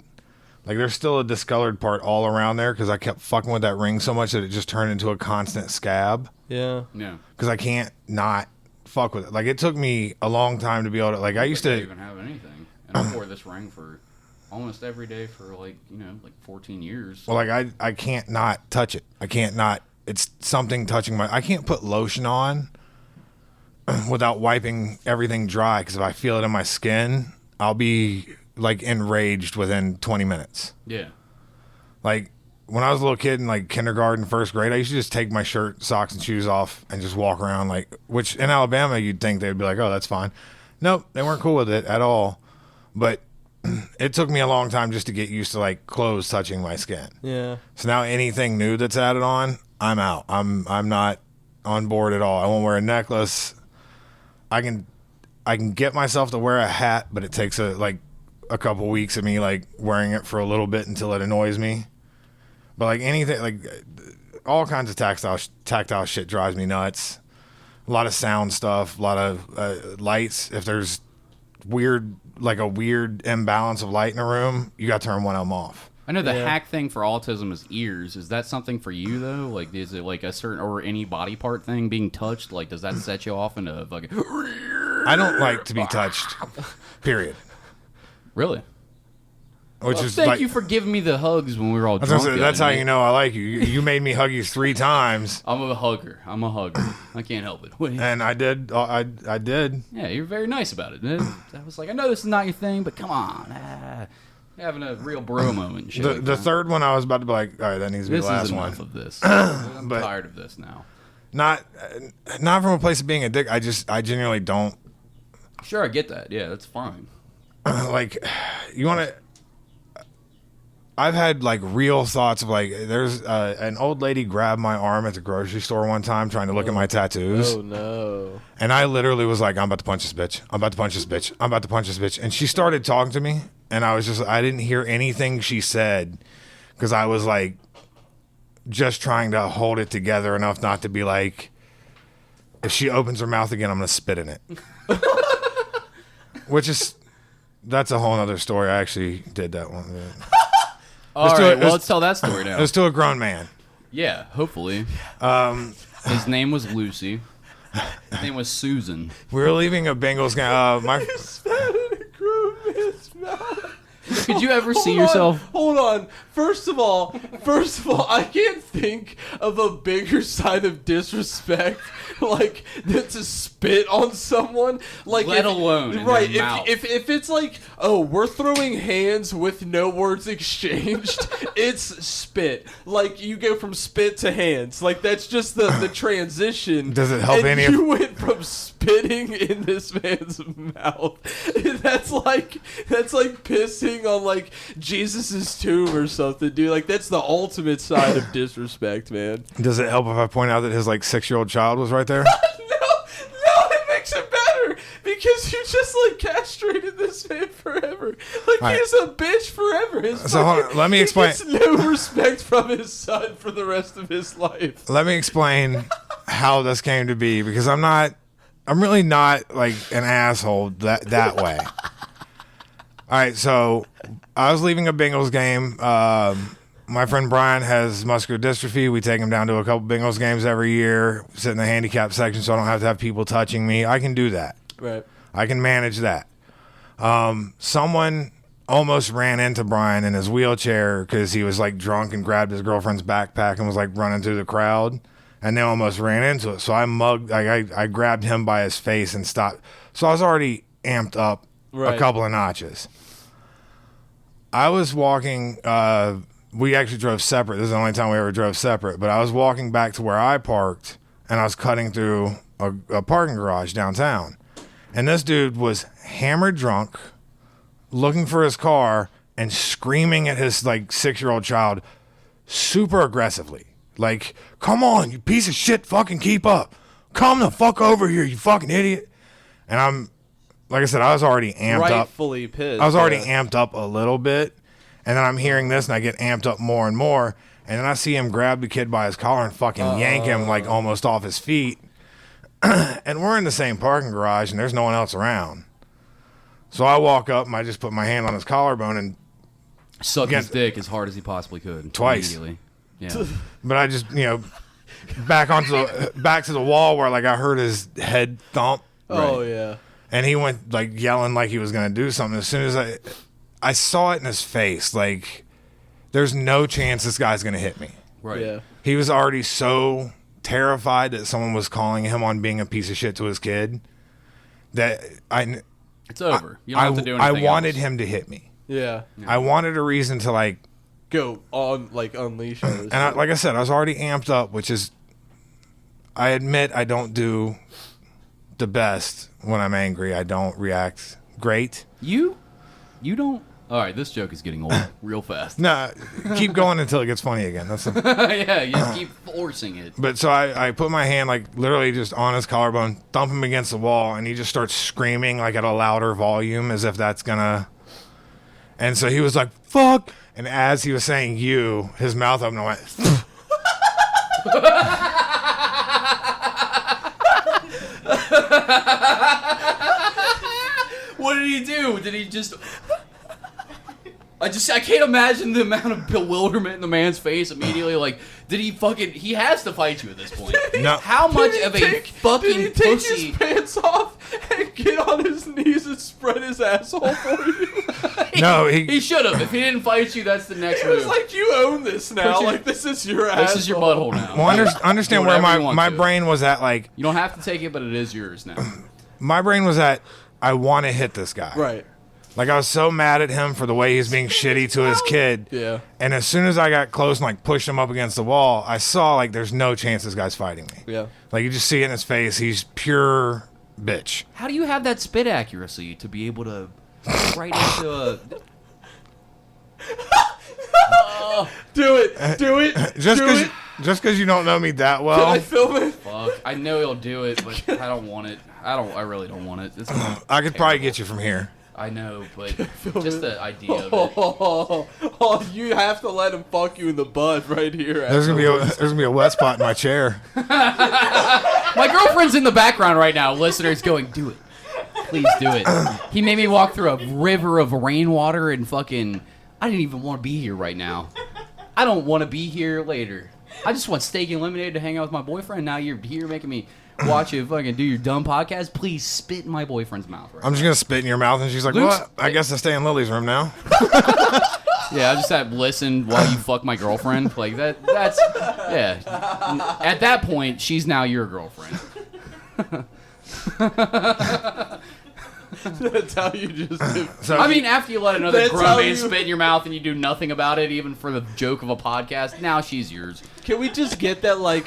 like there's still a discolored part all around there because I kept fucking with that ring so much that it just turned into a constant scab. Yeah. yeah. Because I can't not fuck with it. Like it took me a long time to be able to. Like I used I don't to. even have anything, and I wore this ring for almost every day for like 14 years. Well, like I can't not touch it. I can't not. It's something touching my. I can't put lotion on without wiping everything dry because if I feel it in my skin, I'll be like enraged within 20 minutes. Yeah. Like when I was a little kid in like kindergarten, first grade, I used to just take my shirt, socks, and shoes off and just walk around. Like, which in Alabama you'd think they'd be like, "Oh, that's fine." Nope, they weren't cool with it at all. But it took me a long time just to get used to like clothes touching my skin. Yeah. So now anything new that's added on, I'm out. I'm not on board at all. I won't wear a necklace. I can get myself to wear a hat, but it takes a couple weeks of me like wearing it for a little bit until it annoys me. But like anything, like all kinds of tactile shit drives me nuts. A lot of sound stuff, a lot of lights. If there's a weird imbalance of light in a room, you got to turn one of them off. I know the Yeah. hack thing for autism is ears. Is that something for you though? Like, is it like a certain or any body part thing being touched? Like, does that set you off into fucking? I don't like to be touched. Period. Really? Which is Thank like, you for giving me the hugs when we were all I was gonna drunk. say, the that's other how night. you know I like you. You made me hug you 3 times, I'm a hugger. I can't help it. and I did. I did. Yeah, you're very nice about it. I was like, I know this is not your thing, but come on. Having a real bro moment. And shit The like the that. third one, I was about to be like, all right, that needs to be This the last is one. enough of this. I'm But- tired of this now. Not from a place of being a dick. I genuinely don't Sure, I get that. Yeah, that's fine. like. You want to. I've had like real thoughts of like there's an old lady grabbed my arm at the grocery store one time trying to look at my tattoos. Oh no. And I literally was like, I'm about to punch this bitch. I'm about to punch this bitch. I'm about to punch this bitch. And she started talking to me. And I didn't hear anything she said because I was like just trying to hold it together enough not to be like, if she opens her mouth again, I'm going to spit in it. That's a whole other story. I actually did that one. All Let's do right, it. well, let's tell that story now. It was to a grown man. Yeah, hopefully. His name was Lucy. His name was Susan. We were leaving a Bengals game. Could you ever see Hold on, yourself? Hold on. First of all, I can't think of a bigger sign of disrespect like than to spit on someone. Like, Let alone in right? their mouth. If it's like, oh, we're throwing hands with no words exchanged, it's spit. Like you go from spit to hands. Like that's just the transition. Does it help and any you went from spitting in this man's mouth. That's like pissing on like Jesus's tomb or something, dude. Like that's the ultimate side of disrespect, man. Does it help if I point out that his like 6-year-old child was right there? No, it makes it better because you just like castrated this man forever. Like All right. he's a bitch forever. So hold on, let me explain. He gets no respect from his son for the rest of his life. Let me explain how this came to be because I'm really not like an asshole that way. All right, so I was leaving a Bengals game. My friend Brian has muscular dystrophy. We take him down to a couple Bengals games every year, sit in the handicap section so I don't have to have people touching me. I can do that. Right. I can manage that. Someone almost ran into Brian in his wheelchair because he was like drunk and grabbed his girlfriend's backpack and was like running through the crowd, and they almost ran into it. So I grabbed him by his face and stopped. So I was already amped up Right. a couple of notches. I was walking. We actually drove separate. This is the only time we ever drove separate. But I was walking back to where I parked, and I was cutting through a parking garage downtown. And this dude was hammered drunk, looking for his car, and screaming at his like 6-year-old child super aggressively. Like, come on, you piece of shit, fucking keep up. Come the fuck over here, you fucking idiot. And I'm, like I said, I was already amped up. Rightfully pissed. I was already yeah. amped up a little bit. And then I'm hearing this, and I get amped up more and more. And then I see him grab the kid by his collar and fucking yank him like almost off his feet. And we're in the same parking garage, and there's no one else around. So I walk up, and I just put my hand on his collarbone, and Suck Yeah. his dick as hard as he possibly could. Twice. Immediately. Yeah. but I just back to the wall where like I heard his head thump. Oh yeah. And he went like yelling like he was gonna do something. As soon as I saw it in his face, like there's no chance this guy's gonna hit me. Right. Yeah. He was already so terrified that someone was calling him on being a piece of shit to his kid that It's over. You don't have to do anything I wanted else. him to hit me. Yeah. I wanted a reason to like, Go on like unleash on and like I said, I was already amped up, which is, I admit I don't do the best when I'm angry. I don't react great. You don't. All right, this joke is getting old real fast. No, keep going until it gets funny again. That's Yeah, you just keep forcing it. But so I put my hand like literally just on his collarbone, thump him against the wall, and he just starts screaming like at a louder volume as if that's gonna. And so he was like, fuck. And as he was saying you, his mouth opened and went. What did he do? Did he just? I can't imagine the amount of bewilderment in the man's face immediately. Like, did he fucking? He has to fight you at this point. No. How much Did he of a take- fucking Did he take pussy? his pants off and get on his knees and spread his asshole for you? No, He should have. If he didn't fight you, that's the next It was move. like, you own this now. Put your- Like, this is your asshole. This is your butthole now. Well, understand Do where whatever you want my to. brain was at. Like, You don't have to take it, but it is yours now. my brain was at, I want to hit this guy. Right. Like, I was so mad at him for the way he's being shitty to his kid. Yeah. And as soon as I got close and, like, pushed him up against the wall, I saw, like, there's no chance this guy's fighting me. Yeah. Like, you just see it in his face. He's pure bitch. How do you have that spit accuracy to be able to right into a? Do it. Do it. Just because you don't know me that Can I well, film it? Fuck! I know he'll do it, but I don't want it. I really don't want it. It's I could probably get you from here. I know, but just the idea of it. Oh, you have to let him fuck you in the butt right here. There's gonna be a wet spot in my chair. My girlfriend's in the background right now. Listeners going, do it. Please do it. He made me walk through a river of rainwater and fucking. I didn't even want to be here right now. I don't want to be here later. I just want steak and lemonade to hang out with my boyfriend. Now you're here making me watch you fucking do your dumb podcast, please spit in my boyfriend's mouth. Right I'm just gonna spit in your mouth, and she's like, Luke's- "What? I guess I stay in Lily's room now." Yeah, I just have listen while you fuck my girlfriend. Like that's yeah. At that point, she's now your girlfriend. That's how you just do. So I mean, after you let another That's grown how man you- spit in your mouth and you do nothing about it, even for the joke of a podcast, now she's yours. Can we just get that like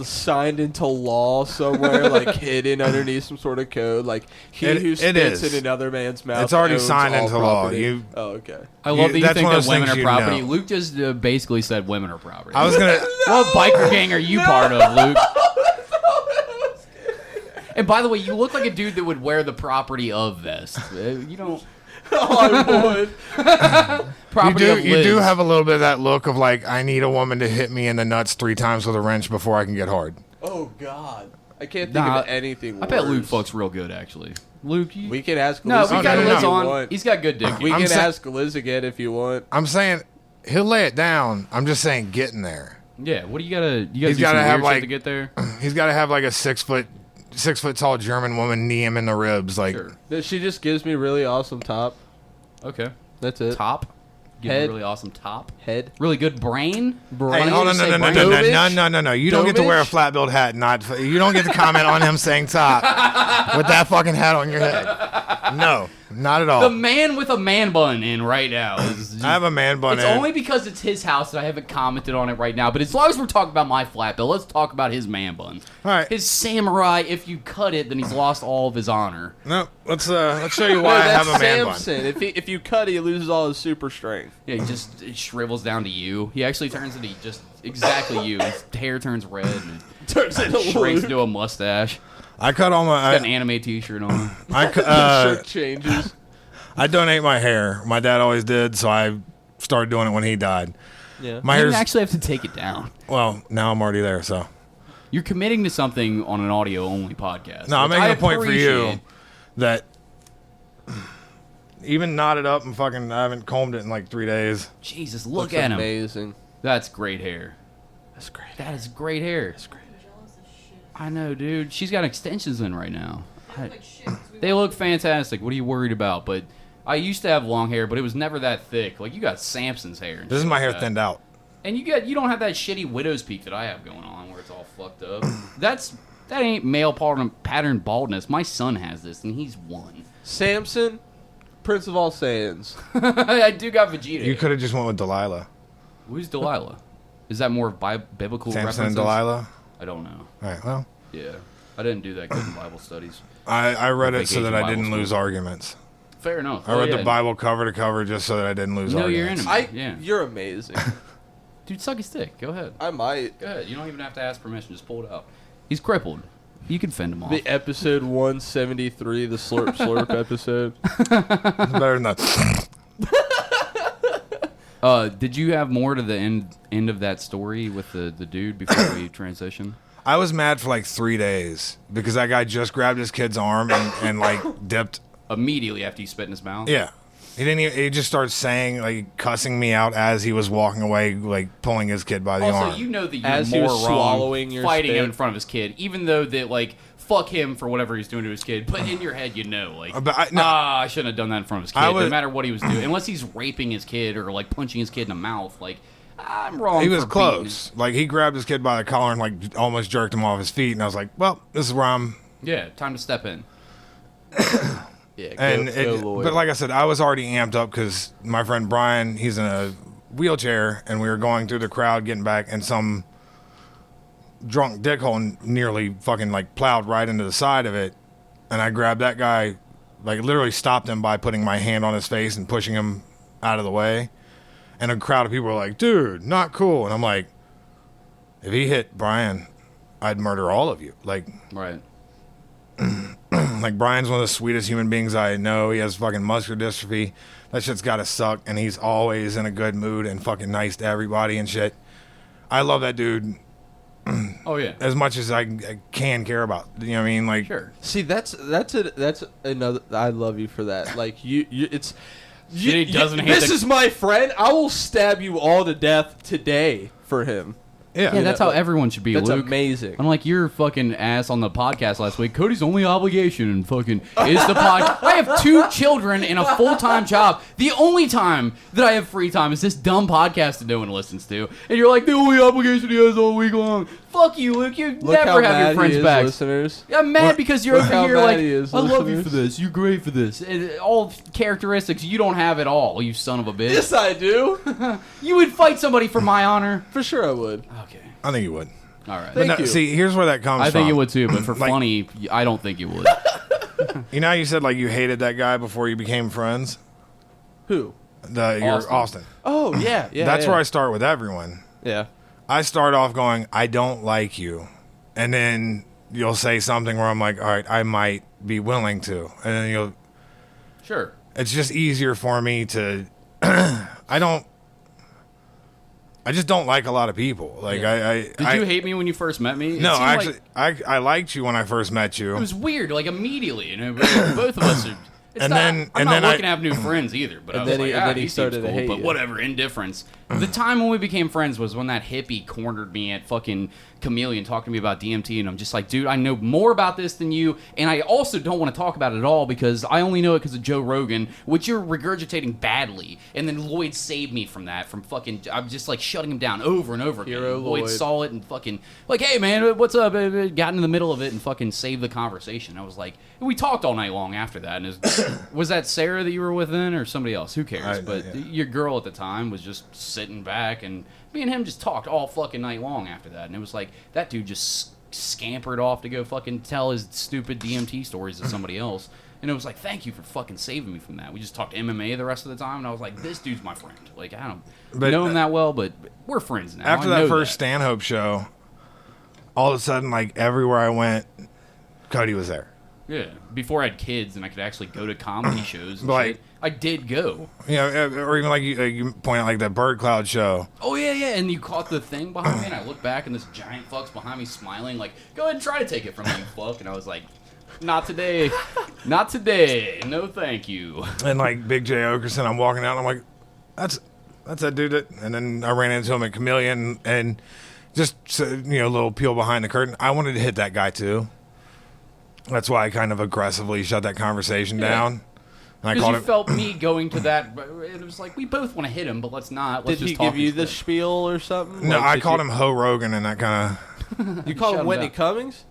signed into law somewhere, like hidden underneath some sort of code? Like he who It spits is. in another man's mouth. It's already owns signed all into law. property. You- Oh, okay. I love that you that's think one of that those women things are you property. know. Luke just basically said women are property. I was gonna. What biker gang are you part of, Luke? And by the way, you look like a dude that would wear the property of vest. You don't. Oh, I would. Property of You do Liz. have a little bit of that look of like, I need a woman to hit me in the nuts 3 times with a wrench before I can get hard. Oh God, I can't think Nah, of anything. I bet Luke worse. fucks real good, actually. Luke, you. We can ask. no, Liz we again got if Liz you on. want. He's got good dick. We I'm can sa- ask Liz again if you want. I'm saying he'll lay it down. I'm just saying getting there. Yeah. What do you gotta? You gotta He's do gotta some have, weird shit like- to get there. He's got to have like a 6 foot tall German woman knee him in the ribs. Like, Sure. She just gives me really awesome top. Okay. That's it. Top. Give a Head. really awesome top. Head. Really good brain. Brain. hey, oh, no, You no, say no, no, brain? no, Dovich? no, no, no, no. You don't get to wear a Dovich? flat billed hat. You don't get to comment on him saying top with that fucking hat on your head. No, not at all. The man with a man bun in right now is. I have a man bun It's in. only because it's his house that I haven't commented on it right now. But as long as we're talking about my flat bill, let's talk about his man bun. All right. His samurai. If you cut it, then he's lost all of his honor. No, let's show you No, why I that's have a man bun. Samson. If you cut it, he loses all his super strength. Yeah, he just it shrivels down to you. He actually turns into just exactly you. His hair turns red and Turns into shrinks Luke. into a mustache. I cut all Got an my. anime T-shirt on. Shirt changes. I donate my hair. My dad always did, so I started doing it when he died. Yeah. My You hair's actually have to take it down. well. Now I'm already there, so You're committing to something on an audio-only podcast. no. I'm which making I a point for you appreciate. that even knotted up and fucking I haven't combed it in like 3 days. Jesus, look Looks at him. amazing. That's great hair. That's great. That is great hair. That's great. I know, dude. She's got extensions in right now. Like shit, 'cause we They went- look fantastic. What are you worried about? But I used to have long hair, but it was never that thick. Like you got Samson's hair. And This is shit my like hair that. thinned out. And you don't have that shitty widow's peak that I have going on, where it's all fucked up. That ain't male pattern baldness. My son has this, and he's 1. Samson, Prince of all Saiyans. I do got Vegeta. You could have just went with Delilah, Who's Delilah? Is that more biblical Samson references? and Delilah. I don't know. All right. Well, Yeah, I didn't do that good in Bible studies. I read it so Vacation that I Bible didn't school. lose arguments. Fair enough. I read the Bible cover to cover just so that I didn't lose Know your arguments. enemy. Yeah. You're amazing. Dude, suck his dick. Go ahead. I might. Go ahead. You don't even have to ask permission. Just pull it out. He's crippled. You can fend him off. The episode 173, the Slurp Slurp episode. It's better than that. Did you have more to the end of that story with the dude before we transition? I was mad for like 3 days because that guy just grabbed his kid's arm and like dipped. Immediately after you spit in his mouth? Yeah. He didn't even, he just started saying, like, cussing me out as he was walking away, like, pulling his kid by the Also, arm. you know that you're As he more was wrong swallowing your fighting spit. him in front of his kid, even though that, like, fuck him for whatever he's doing to his kid. But in your head, you know, like, But no, I shouldn't have done that in front of his kid, I no was- matter what he was doing. Unless he's raping his kid or, like, punching his kid in the mouth. Like, I'm wrong he was for beating him. close. Like, he grabbed his kid by the collar and, like, almost jerked him off his feet. And I was like, well, this is where I'm. Yeah, time to step in. Yeah, And go Lloyd. but like I said, I was already amped up because my friend Brian, he's in a wheelchair, and we were going through the crowd getting back, and some drunk dickhole nearly fucking like plowed right into the side of it, and I grabbed that guy, like literally stopped him by putting my hand on his face and pushing him out of the way, and a crowd of people were like, "Dude, not cool," and I'm like, "If he hit Brian, I'd murder all of you." Like Brian's one of the sweetest human beings I know. He has fucking muscular dystrophy. That shit's gotta suck, and he's always in a good mood and fucking nice to everybody and shit. I love that dude Oh, yeah. as much as I can care about. You know what I mean? Like, Sure. See, that's another. I love you for that. Like you it's. He doesn't hate this the- is my friend. I will stab you all to death today for him. Yeah, that's how everyone should be, That's Luke. amazing. I'm like, your fucking ass on the podcast last week. Cody's only obligation and fucking is the pod. I have 2 children and a full-time job. The only time that I have free time is this dumb podcast that no one listens to. And you're like, the only obligation he has all week long. Fuck you, Luke. You Look how never have mad your friends he is, back. listeners. I'm mad because you're Look over how here mad like, he is, I love you listeners. for this. You're great for this. And all characteristics you don't have at all, you son of a bitch. Yes, I do. You would fight somebody for my honor. For sure I would. Okay. I think you would. All right. Thank But no, you. see, here's where that comes I from. think you would too, but for Like- funny, I don't think you would. You know how you said like you hated that guy before you became friends? Who? You're Austin. Oh, yeah. Yeah. That's yeah. where I start with everyone. Yeah. I start off going, I don't like you. And then you'll say something where I'm like, all right, I might be willing to. And then Sure. it's just easier for me to, I just don't like a lot of people. Like, Did you hate me when you first met me? It No, seemed actually, like I liked you when I first met you. it was weird. Like immediately, both of us are. It's And not, then- I'm and not then looking to have new friends either. But I was then like, he- and then he seems started to cool, hate but you. whatever, indifference. The time when we became friends was when that hippie cornered me at fucking Chameleon talking to me about DMT, and I'm just like, dude, I know more about this than you, and I also don't want to talk about it at all because I only know it because of Joe Rogan, which you're regurgitating badly, and then Lloyd saved me from that, from fucking, I'm just like shutting him down over and over again. Hero Lloyd Lloyd. saw it and fucking, like, hey man, what's up? Got in the middle of it and fucking saved the conversation. I was like, we talked all night long after that, and it was that Sarah that you were with then, or somebody else? Who cares? But yeah. your girl at the time was just sitting back, and me and him just talked all fucking night long after that, and it was like that dude just scampered off to go fucking tell his stupid DMT stories to somebody else, and it was like, thank you for fucking saving me from that. We just talked MMA the rest of the time, and I was like, this dude's my friend. Like, I don't But, know him that well, but we're friends now. After I that know first Stanhope show, all of a sudden, like, everywhere I went, Cody was there. yeah, before I had kids and I could actually go to comedy shows and Like- shit, I did go. You know, or even like you point out, like that Bird Cloud show. Oh yeah, yeah, and you caught the thing behind me, and I looked back, and this giant fuck's behind me smiling, like, "Go ahead and try to take it from me, you fuck." And I was like, "Not today, not today, no, thank you." And like Big J Okerson, I'm walking out, and I'm like, that's that dude that. And then I ran into him at Chameleon, and just a little peel behind the curtain. I wanted to hit that guy too. That's why I kind of aggressively shut that conversation down. And I Because called you him. felt me going to that, and it was like, we both want to hit him, but let's not. Let's Did he just talk give you instead. the spiel or something? No, Like, I did called you- him Ho Rogan, and that kind of. You called Shut him him Whitney down. Cummings?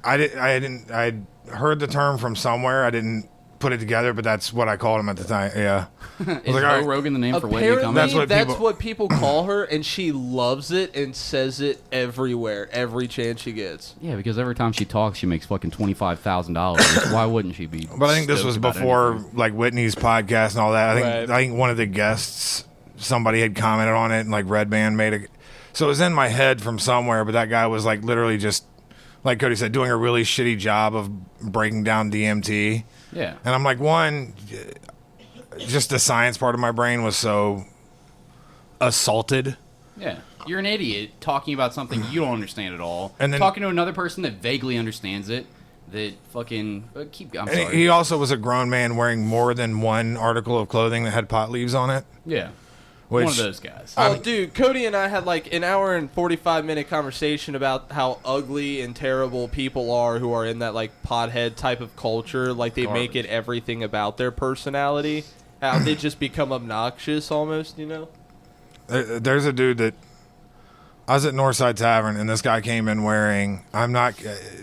I heard the term from somewhere. I didn't put it together, but that's what I called him at the time. Yeah. Is like, Joe all right. Rogan the name for Whitney Apparently, Cummings? That's what people call her, and she loves it and says it everywhere, every chance she gets. Yeah, because every time she talks, she makes fucking $25,000. Why wouldn't she be? But I think this stoked was about before anything? like Whitney's podcast and all that. Right. I think one of the guests, somebody had commented on it, and like Red Band made a. So it was in my head from somewhere, but that guy was like literally just, like Cody said, doing a really shitty job of breaking down DMT. Yeah. And I'm like, one, just the science part of my brain was so assaulted. Yeah. You're an idiot talking about something you don't understand at all. And then- talking to another person that vaguely understands it. That fucking I'm And sorry. he also was a grown man wearing more than one article of clothing that had pot leaves on it. yeah. Which, One of those guys. Oh, dude, Cody and I had like an hour and 45-minute conversation about how ugly and terrible people are who are in that like pothead type of culture. Like they make it everything about their personality. How they just become obnoxious almost, you know? There's a dude that I was at Northside Tavern, and this guy came in wearing.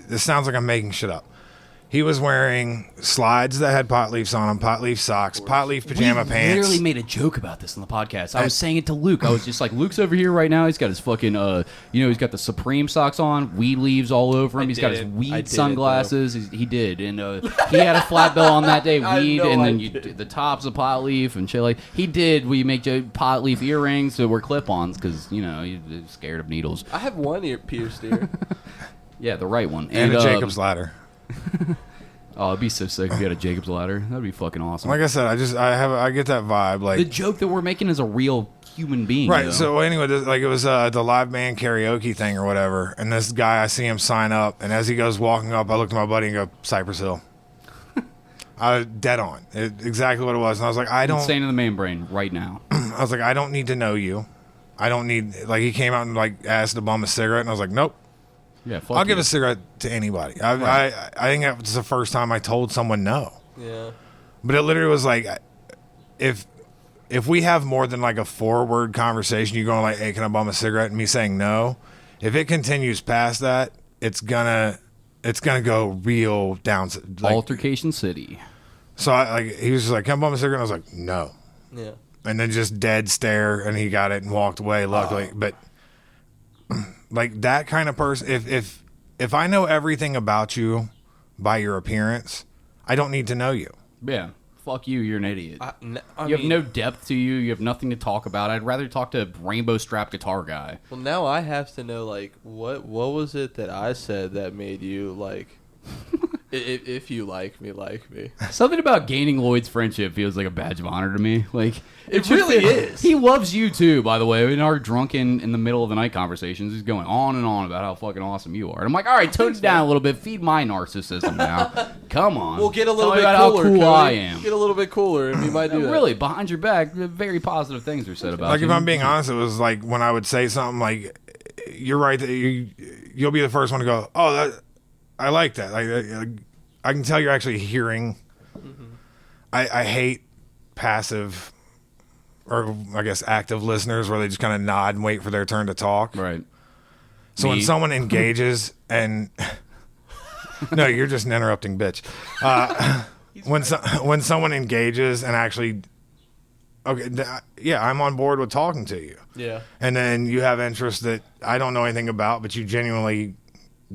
This sounds like I'm making shit up. He was wearing slides that had pot leaves on them, pot leaf socks, pot leaf pajama we pants. literally made a joke about this on the podcast. I was saying it to Luke. I was just like, Luke's over here right now. He's got his fucking, he's got the Supreme socks on, weed leaves all over him. He's got his didn't. I weed didn't, sunglasses. He did, and he had a flat bill on that day, I weed, know and I then did. the tops of pot leaf and shit like. He did. We make pot leaf earrings that were clip-ons because you're scared of needles. I have one ear pierced ear. Yeah, the right one. and a Jacob's ladder. Oh, it'd be so sick if you had a Jacob's ladder. That'd be fucking awesome. Like I said, I get that vibe. Like The joke that we're making is a real human being. right. though. So anyway, like it was the live band karaoke thing or whatever, and this guy, I see him sign up, and as he goes walking up, I look at my buddy and go, Cypress Hill. I was dead on exactly what it was, and I was like, I don't. Staying in the main brain right now. I was like, I don't need to know you. I don't need, like, he came out and, like, asked to bum a cigarette, and I was like, nope. Yeah, fuck I'll give you. a cigarette to anybody. I think that was the first time I told someone no. Yeah. But it literally was like, if we have more than like a 4-word conversation, you going like, hey, can I bum a cigarette? And me saying no. If it continues past that, it's gonna go real down. Like, Altercation City. so he was just like, can I bum a cigarette? And I was like, no. Yeah. And then just dead stare, and he got it and walked away. Luckily, but like that kind of person, if I know everything about you by your appearance, I don't need to know you. Yeah. Fuck you. You're an idiot. I you have mean, no depth to you. You have nothing to talk about. I'd rather talk to a rainbow strap guitar guy. Well, now I have to know, like, what was it that I said that made you, like, if you like me. Something about gaining Lloyd's friendship feels like a badge of honor to me. Like It just really feels- is. He loves you too, by the way. In our drunken in the middle of the night conversations, he's going on and on about how fucking awesome you are. And I'm like, all right, tone it down a little bit. Feed my narcissism now. Come on. We'll get a little Tell me bit about cooler. how cool Cody. I am. Get a little bit cooler, and we might do that. Really, behind your back, very positive things are said about Like you. if I'm being honest, it was like when I would say something like, "You're right," that you'll be the first one to go, "Oh, that I like that." Like I can tell you're actually hearing. I hate passive, or I guess active listeners, where they just kind of nod and wait for their turn to talk. right. So when Me. someone engages and no, you're just an interrupting bitch. When someone engages and actually, okay, yeah, I'm on board with talking to you. Yeah. And then you have interests that I don't know anything about, but you genuinely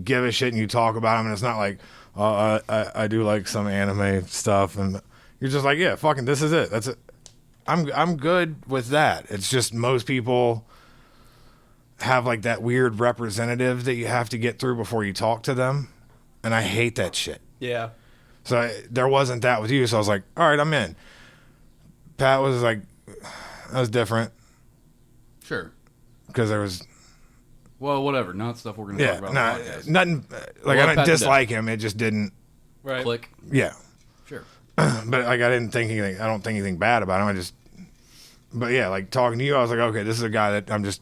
give a shit and you talk about them, and it's not like, I do like some anime stuff, and you're just like, yeah, fucking, this is it. That's it. I'm good with that. It's just most people have like that weird representative that you have to get through before you talk to them, and I hate that shit. Yeah. So there wasn't that with you, so I was like, all right, I'm in. Pat was like, that was different Sure. because there was. Well, whatever. Not stuff we're going to talk Yeah, about. nah, on the podcast. nothing. Like, Well, I Pat don't to dislike him. It just didn't. Right. Click. Yeah, Sure. but like I didn't think anything. I don't think anything bad about him. But yeah, like talking to you, I was like, okay, this is a guy that I'm just.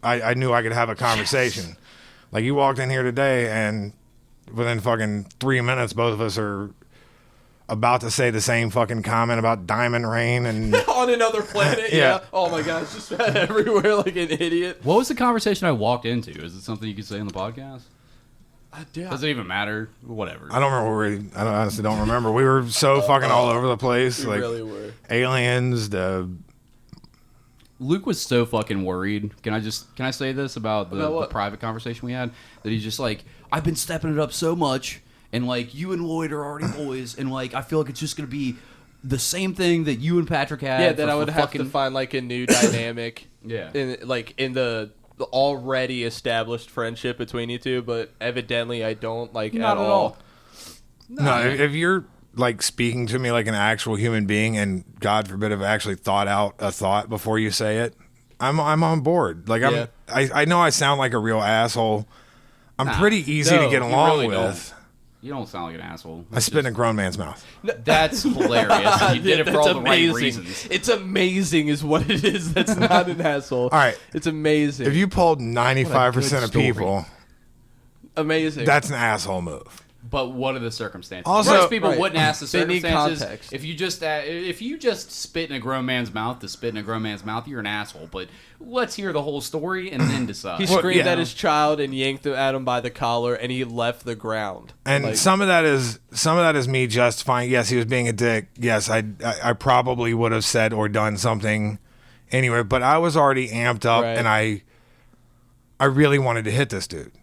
I knew I could have a conversation. Like you walked in here today, and within fucking 3 minutes, both of us are about to say the same fucking comment about Diamond Rain and. On another planet. Yeah. Yeah. Oh my gosh, just everywhere like an idiot. What was the conversation I walked into? Is it something you could say on the podcast? Does it even matter? Whatever. I don't remember where. I honestly don't remember. We were so fucking all over the place. We Like really were. aliens, the. Luke was so fucking worried. Can I say this about the what? private conversation we had? That he's just like, I've been stepping it up so much, and like you and Lloyd are already boys, and like I feel like it's just gonna be the same thing that you and Patrick had. Yeah, that I for would have to fucking- find like a new dynamic. Yeah. in the already established friendship between you two, but evidently I don't like Not at at all. all. No, if you're like speaking to me like an actual human being, and God forbid have actually thought out a thought before you say it, I'm on board. Like Yeah. I know I sound like a real asshole. I'm pretty easy to no, get you along really with. You don't sound like an asshole. I spit in a grown man's mouth. That's hilarious. You did it for That's all the right amazing. reasons. It's amazing, is what it is. That's not an asshole. All right. It's amazing. If you polled 95% of story. people, amazing. that's an asshole move. But what are the circumstances? Also- Most people Right. wouldn't ask the They need circumstances. context. If you just spit in a grown man's mouth to spit in a grown man's mouth, you're an asshole. But let's hear the whole story and then decide. he screamed yeah. at his child and yanked at him by the collar, and he left the ground. And Like, some of that is me justifying. Yes, he was being a dick. Yes, I probably would have said or done something anyway. But I was already amped up, Right. and I really wanted to hit this dude.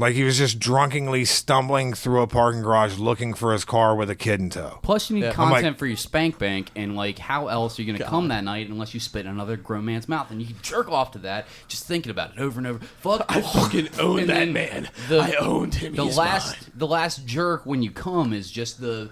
Like he was just drunkenly stumbling through a parking garage looking for his car with a kid in tow. Plus, you need Yeah. I'm like- content for your spank bank, and like, how else are you going to come that night unless you spit in another grown man's mouth? And you can jerk off to that, just thinking about it over and over. Fuck, I fucking owned And that then man. the- I owned him. the He's last jerk when you come is just the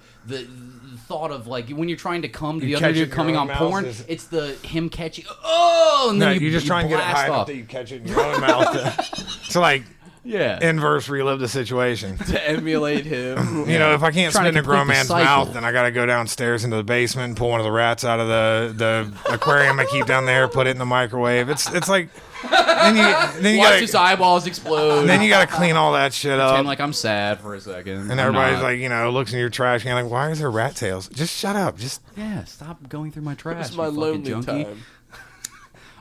thought of like when you're trying to come to You the other catch it dude in coming your on own porn. mouth is- It's the him catching. Oh, and No, then you just try and get it blast high enough off. that you catch it in your own mouth. So like, Yeah. inverse relive the situation. To emulate him. You know, if I can't Trying to spit in a grown complete the man's cycle. mouth, then I got to go downstairs into the basement and pull one of the rats out of the aquarium I keep down there, put it in the microwave. It's like then you Watch his got eyeballs explode. then you got to clean all that shit up. Pretend like I'm sad for a second. And I'm everybody's not. like, you know, looks in your trash can like, why is there rat tails? Just shut up. Just yeah, stop going through my trash. It's my you fucking lonely junkie. time.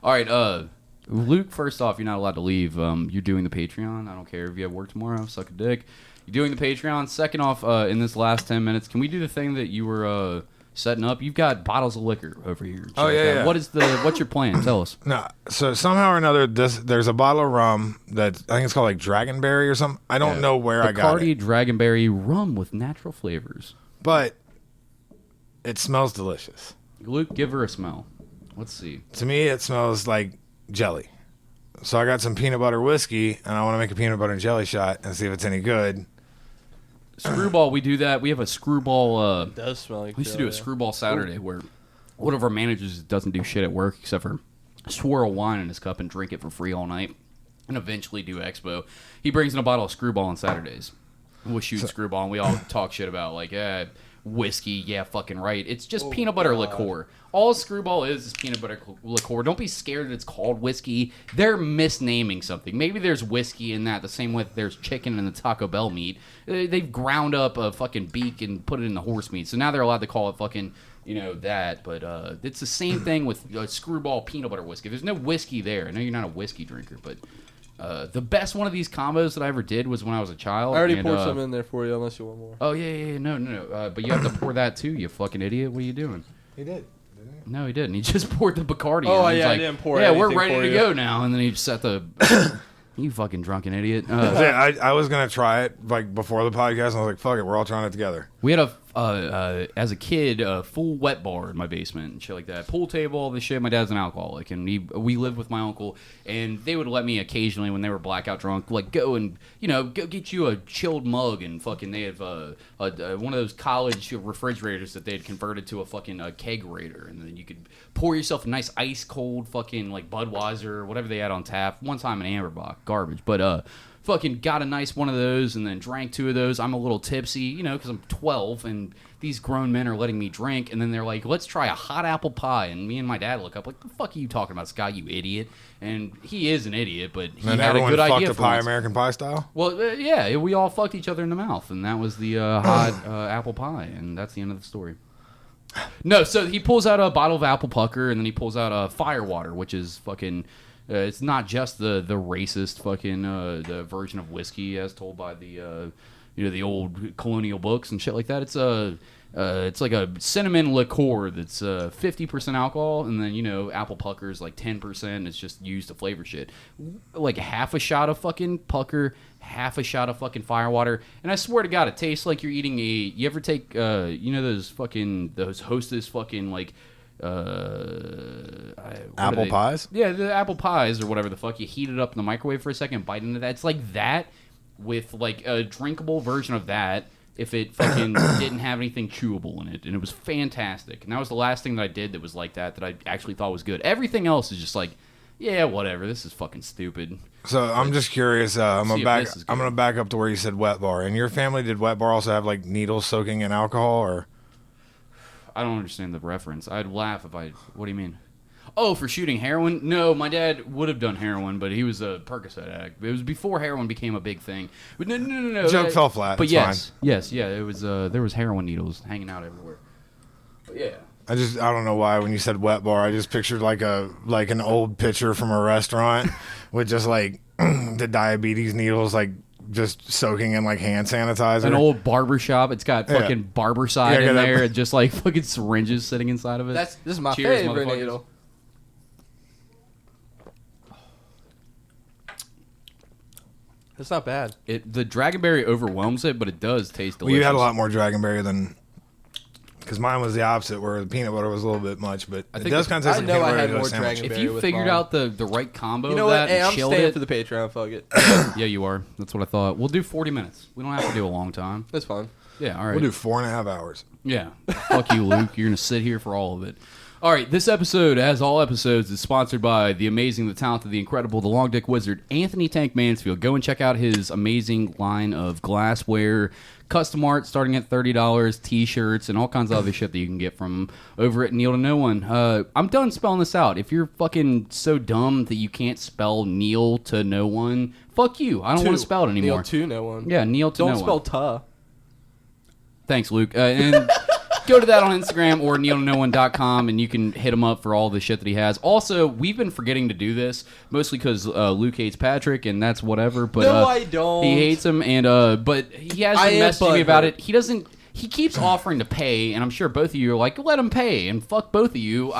All right, Luke, first off, you're not allowed to leave. You're doing the Patreon. I don't care if you have work tomorrow. Suck a dick. You're doing the Patreon. Second off, in this last 10 minutes, can we do the thing that you were setting up? You've got bottles of liquor over here. Oh, yeah, yeah. What's your plan? Tell us. no. So somehow or another, there's a bottle of rum that I think it's called like Dragonberry or something. I don't know where I got Bacardi it, Dragonberry rum with natural flavors. but it smells delicious. Luke, give her a smell. Let's see. To me, it smells like jelly. So I got some peanut butter whiskey, and I want to make a peanut butter and jelly shot and see if it's any good. Screwball, we do that. We have a screwball. It does smell like We used to do a jelly. screwball Saturday where one of our managers doesn't do shit at work except for swirl wine in his cup and drink it for free all night and eventually do expo. He brings in a bottle of screwball on Saturdays. We'll shoot screwball and we all talk shit about like, whiskey, yeah, fucking right. It's just peanut butter liqueur. All screwball is peanut butter liqueur. Don't be scared that it's called whiskey. They're misnaming something. Maybe there's whiskey in that the same way that there's chicken in the Taco Bell meat. They've ground up a fucking beak and put it in the horse meat. So now they're allowed to call it fucking, that. But it's the same thing with screwball peanut butter whiskey. There's no whiskey there. I know you're not a whiskey drinker, but the best one of these combos that I ever did was when I was a child. I already and, poured some in there for you, unless you want more. Oh, yeah, no. But you have to pour that too, you fucking idiot. What are you doing? He did. No, he didn't. He just poured the Bacardi. Oh, in. He's yeah, I like, didn't pour yeah, we're anything ready for to you. go now. And then he set the... You fucking drunken idiot. I was gonna try it like before the podcast, and I was like, "Fuck it, we're all trying it together." We had as a kid, a full wet bar in my basement and shit like that. Pool table, all this shit. My dad's an alcoholic, and we lived with my uncle, and they would let me occasionally, when they were blackout drunk, like go and go get you a chilled mug, and fucking they have one of those college refrigerators that they had converted to a fucking kegerator, and then you could pour yourself a nice ice cold fucking like Budweiser or whatever they had on tap. One time in Amberbach, garbage, but fucking got a nice one of those and then drank two of those. I'm a little tipsy, because I'm 12 and these grown men are letting me drink. And then they're like, let's try a hot apple pie. And me and my dad look up like, the fuck are you talking about, Scott, you idiot? And he is an idiot, but he And had a everyone good fucked idea a for pie, once. American Pie style. Well, yeah, we all fucked each other in the mouth. And that was the hot apple pie. And that's the end of the story. No, so he pulls out a bottle of apple pucker and then he pulls out a Firewater, which is fucking... it's not just the racist fucking the version of whiskey as told by the the old colonial books and shit like that. It's like a cinnamon liqueur that's 50% alcohol, and then apple pucker is like 10%. It's just used to flavor shit. Like half a shot of fucking pucker, half a shot of fucking Firewater, and I swear to God, it tastes like you're eating You ever take those Hostess fucking like. Apple pies? Yeah, the apple pies or whatever the fuck. You heat it up in the microwave for a second, bite into that. It's like that with like a drinkable version of that if it fucking didn't have anything chewable in it. And it was fantastic. And that was the last thing that I did that was like that I actually thought was good. Everything else is just like, yeah, whatever. This is fucking stupid. So I'm just curious. I'm See if gonna this is I'm good. gonna back up to where you said wet bar. In your family, did wet bar also have like needles soaking in alcohol, or? I don't understand the reference. I'd laugh if I... What do you mean? Oh, for shooting heroin? No, my dad would have done heroin, but he was a Percocet addict. It was before heroin became a big thing. But no. Joke fell flat. But It's yes, it was. There was heroin needles hanging out everywhere. But yeah. I don't know why when you said wet bar, I just pictured like an old picture from a restaurant with just like the diabetes needles like just soaking in like hand sanitizer. An old barber shop. It's got Yeah. fucking barber side Yeah, in that- there, and just like fucking syringes sitting inside of it. This is my Cheers, favorite motherfuckers. needle. It's not bad. The Dragonberry overwhelms it, but it does taste Well, delicious. you had a lot more Dragonberry than, because mine was the opposite, where the peanut butter was a little bit much, but I it think does kind of taste I like know peanut I butter had to a more sandwich. Dragonberry. If you with figured mine. out the right combo You know of what? that Hey, and I'm chilled staying it, for the Patreon. Fuck it. yeah, you are. That's what I thought. We'll do 40 minutes. We don't have to do a long time. That's fine. Yeah, all right. We'll do 4.5 hours. Yeah. Fuck you, Luke. You're going to sit here for all of it. All right, this episode, as all episodes, is sponsored by the amazing, the talented, the incredible, the long dick wizard, Anthony Tank Mansfield. Go and check out his amazing line of glassware, custom art starting at $30, t-shirts, and all kinds of other shit that you can get from over at Neil to No One. I'm done spelling this out. If you're fucking so dumb that you can't spell Neil to No One, fuck you. I don't want to spell it anymore. Neil to No One. Yeah, Neil to Don't No spell One. ta. Thanks, Luke. And go to that on Instagram or neiltoknoone.com, and you can hit him up for all the shit that he has. Also, we've been forgetting to do this, mostly because Luke hates Patrick, and that's whatever. But No, I don't. He hates him, and but he has I been am messaging me about butthurt. it. He doesn't. He keeps offering to pay, and I'm sure both of you are like, let him pay, and fuck both of you.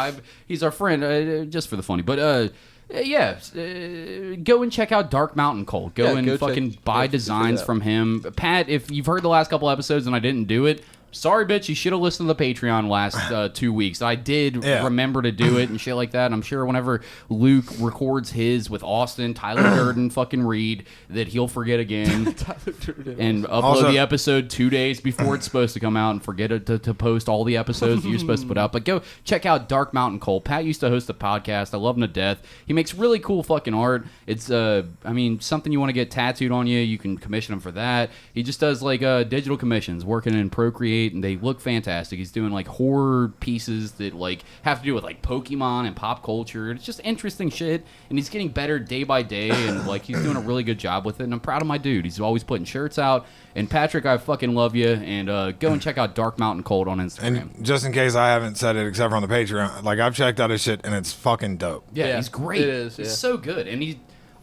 He's our friend, just for the funny. But go and check out Dark Mountain Cold. Go fucking buy designs from him. Pat, if you've heard the last couple episodes and I didn't do it, sorry, bitch. You should have listened to the Patreon last 2 weeks. I did remember to do it and shit like that. And I'm sure whenever Luke records his with Austin, Tyler Durden, fucking Reed, that he'll forget again and upload the episode 2 days before it's supposed to come out and forget to post all the episodes that you're supposed to put out. But go check out Dark Mountain Cold. Pat used to host a podcast. I love him to death. He makes really cool fucking art. It's something you want to get tattooed on you. You can commission him for that. He just does like digital commissions, working in Procreate, and they look fantastic. He's doing like horror pieces that like have to do with like Pokemon and pop culture. It's just interesting shit, and he's getting better day by day, and like he's doing a really good job with it. And I'm proud of my dude. He's always putting shirts out. And Patrick, I fucking love you. And go and check out Dark Mountain Cold on Instagram. And just in case I haven't said it except for on the Patreon, like I've checked out his shit and it's fucking dope. Yeah, he's great. It is, He's so good. And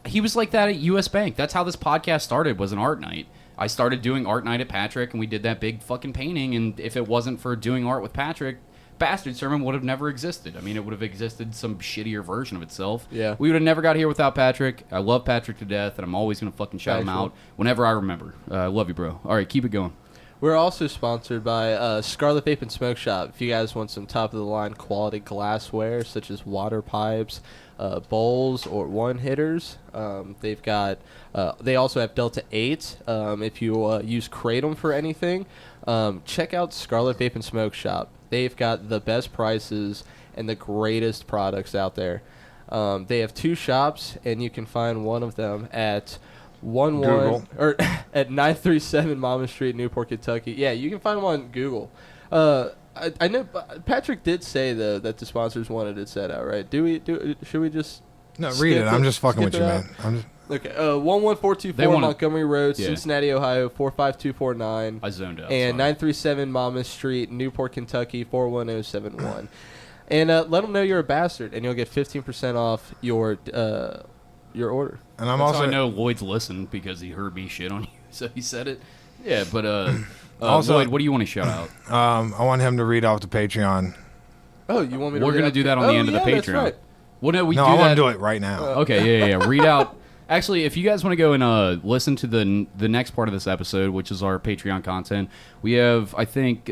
he was like that at US Bank. That's how this podcast started, was an art night. I started doing art night at Patrick, and we did that big fucking painting. And if it wasn't for doing art with Patrick, Bastard Sermon would have never existed. I mean, it would have existed some shittier version of itself. Yeah. We would have never got here without Patrick. I love Patrick to death, and I'm always going to fucking shout him out whenever I remember. I love you, bro. All right, keep it going. We're also sponsored by Scarlet Vape and Smoke Shop. If you guys want some top-of-the-line quality glassware, such as water pipes, bowls, or one-hitters, they've got. They also have Delta 8. If you use Kratom for anything, check out Scarlet Vape and Smoke Shop. They've got the best prices and the greatest products out there. They have 2 shops, and you can find one of them at at 937 Mama Street, Newport, Kentucky. Yeah, you can find them on Google. I know Patrick did say though that the sponsors wanted it set out, right? Should we just read it? I'm just fucking with you, man. Okay. 11424 Montgomery Road, Cincinnati, Ohio 45249. I zoned out. And 937 Mama Street, Newport, Kentucky 41071. And let them know you're a bastard, and you'll get 15% off your order. And I'm That's also how I know Lloyd's listened, because he heard me shit on you, so he said it. Yeah, but Also- Lloyd, what do you want to shout out? I want him to read off the Patreon. Oh, you want me to? We're going to do that on the end of the Patreon. That's right. Well, no, I want to do it right now. Okay, yeah. Read out. Actually, if you guys want to go and listen to the next part of this episode, which is our Patreon content, we have, I think,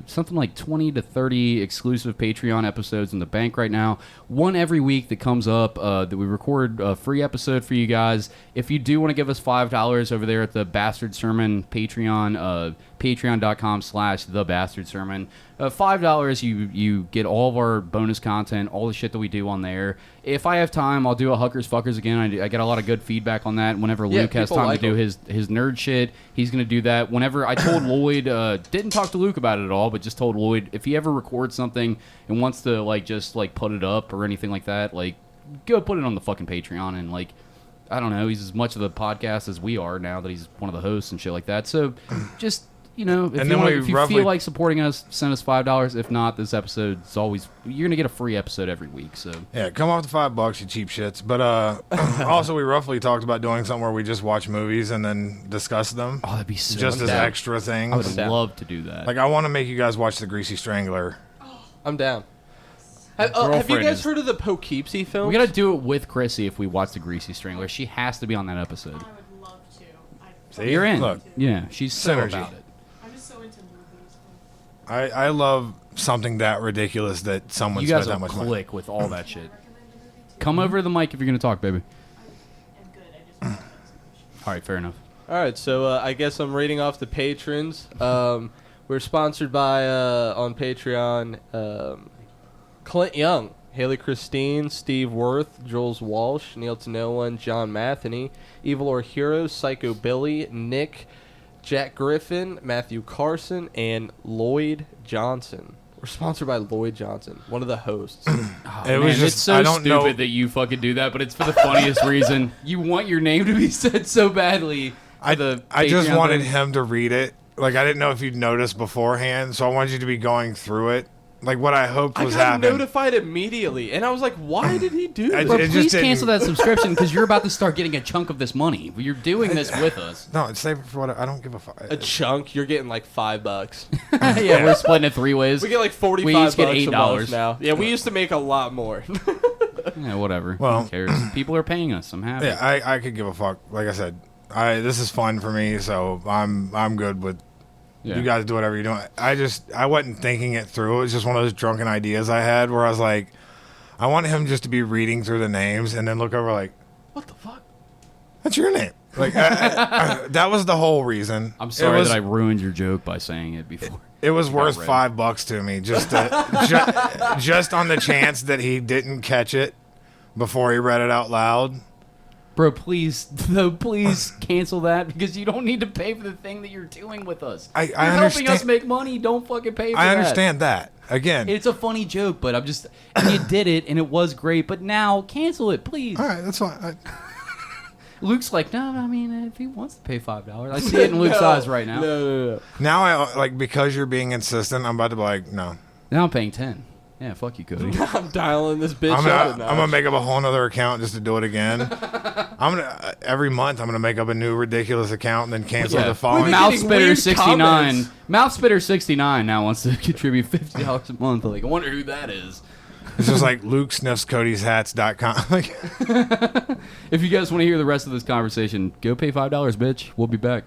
something like 20 to 30 exclusive Patreon episodes in the bank right now. One every week that comes up that we record a free episode for you guys. If you do want to give us $5 over there at the Bastard Sermon Patreon, patreon.com/The Bastard Sermon. $5, you get all of our bonus content, all the shit that we do on there. If I have time, I'll do a Huckers Fuckers again. I get a lot of good feedback on that. Whenever Luke has time to do his nerd shit, he's going to do that. Whenever I told Lloyd, didn't talk to Luke about it at all, but just told Lloyd, if he ever records something and wants to just put it up or anything like that, go put it on the fucking Patreon. And I don't know, he's as much of the podcast as we are now that he's one of the hosts and shit like that. So just... if you feel like supporting us, send us $5. If not, this episode's always... You're going to get a free episode every week, so... Yeah, come off the $5, you cheap shits. But also, we roughly talked about doing something where we just watch movies and then discuss them. Oh, that'd be so just as extra things. I would love to do that. I want to make you guys watch The Greasy Strangler. I'm down. Have you guys heard of the Poughkeepsie films? We got to do it with Chrissy if we watch The Greasy Strangler. She has to be on that episode. I would love to. See? You're in. Look. Yeah, she's so Synergy. about it. I'm just so into movies. I love something that ridiculous that someone You spent guys that will much money. click with all that shit. Come over to the mic if you're going to talk, baby. I'm good. I just All right, fair enough. All right, so I guess I'm reading off the patrons. We're sponsored by on Patreon. Clint Young, Haley Christine, Steve Worth, Jules Walsh, Neil Tanoa, John Matheny, Evil or Hero, Psycho Billy, Nick, Jack Griffin, Matthew Carson, and Lloyd Johnson. We're sponsored by Lloyd Johnson, one of the hosts. Oh, It man, was just- it's so I don't stupid know- that you fucking do that, but it's for the funniest reason. You want your name to be said so badly. I just Patreon wanted thing. him to read it. Like, I didn't know if you'd noticed beforehand, so I wanted you to be going through it. Like, what I hoped I was got happening. notified immediately, and I was like, why did he do I this? Bro, It just please didn't- cancel that subscription because you're about to start getting a chunk of this money. You're doing this with us. No, it's saved for what I don't give a fuck. A chunk, you're getting like $5. Yeah, we're splitting it 3 ways. We get like 45 We each get bucks a $8 month now. Yeah, we used to make a lot more. Yeah, whatever. Well- Who cares? People are paying us. I'm happy. Yeah, I could give a fuck. Like I said, this is fun for me, so I'm good with Yeah. you guys do whatever you're doing. I wasn't thinking it through. It was just one of those drunken ideas I had where I was like, I want him just to be reading through the names and then look over like, What the fuck? that's your name. Like that was the whole reason. I'm sorry it was, that I ruined your joke by saying it before. It was worth read. $5 to me just just on the chance that he didn't catch it before he read it out loud. Bro, please cancel that because you don't need to pay for the thing that you're doing with us. I You're helping understand- us make money. Don't fucking pay for I that. understand that. Again, It's a funny joke, but I'm just and you did it and it was great. But now cancel it, please. all right, that's fine. Luke's like, no, I mean, if he wants to pay $5, I see it in Luke's eyes right now. No. Now I like because you're being insistent. I'm about to be like, no. Now I'm paying 10. Yeah, fuck you, Cody. I'm dialing this bitch I'm up. gonna make up a whole nother account just to do it again. I'm gonna every month I'm gonna make up a new ridiculous account and then cancel Yeah. the following. Mouth- Mouth getting Spitter weird 69. comments. Mouth Spitter 69 now wants to contribute $50 a month. Like, I wonder who that is. It's just like LukeSniffsCody'sHats.com. Like, If you guys want to hear the rest of this conversation, go pay $5, bitch. We'll be back.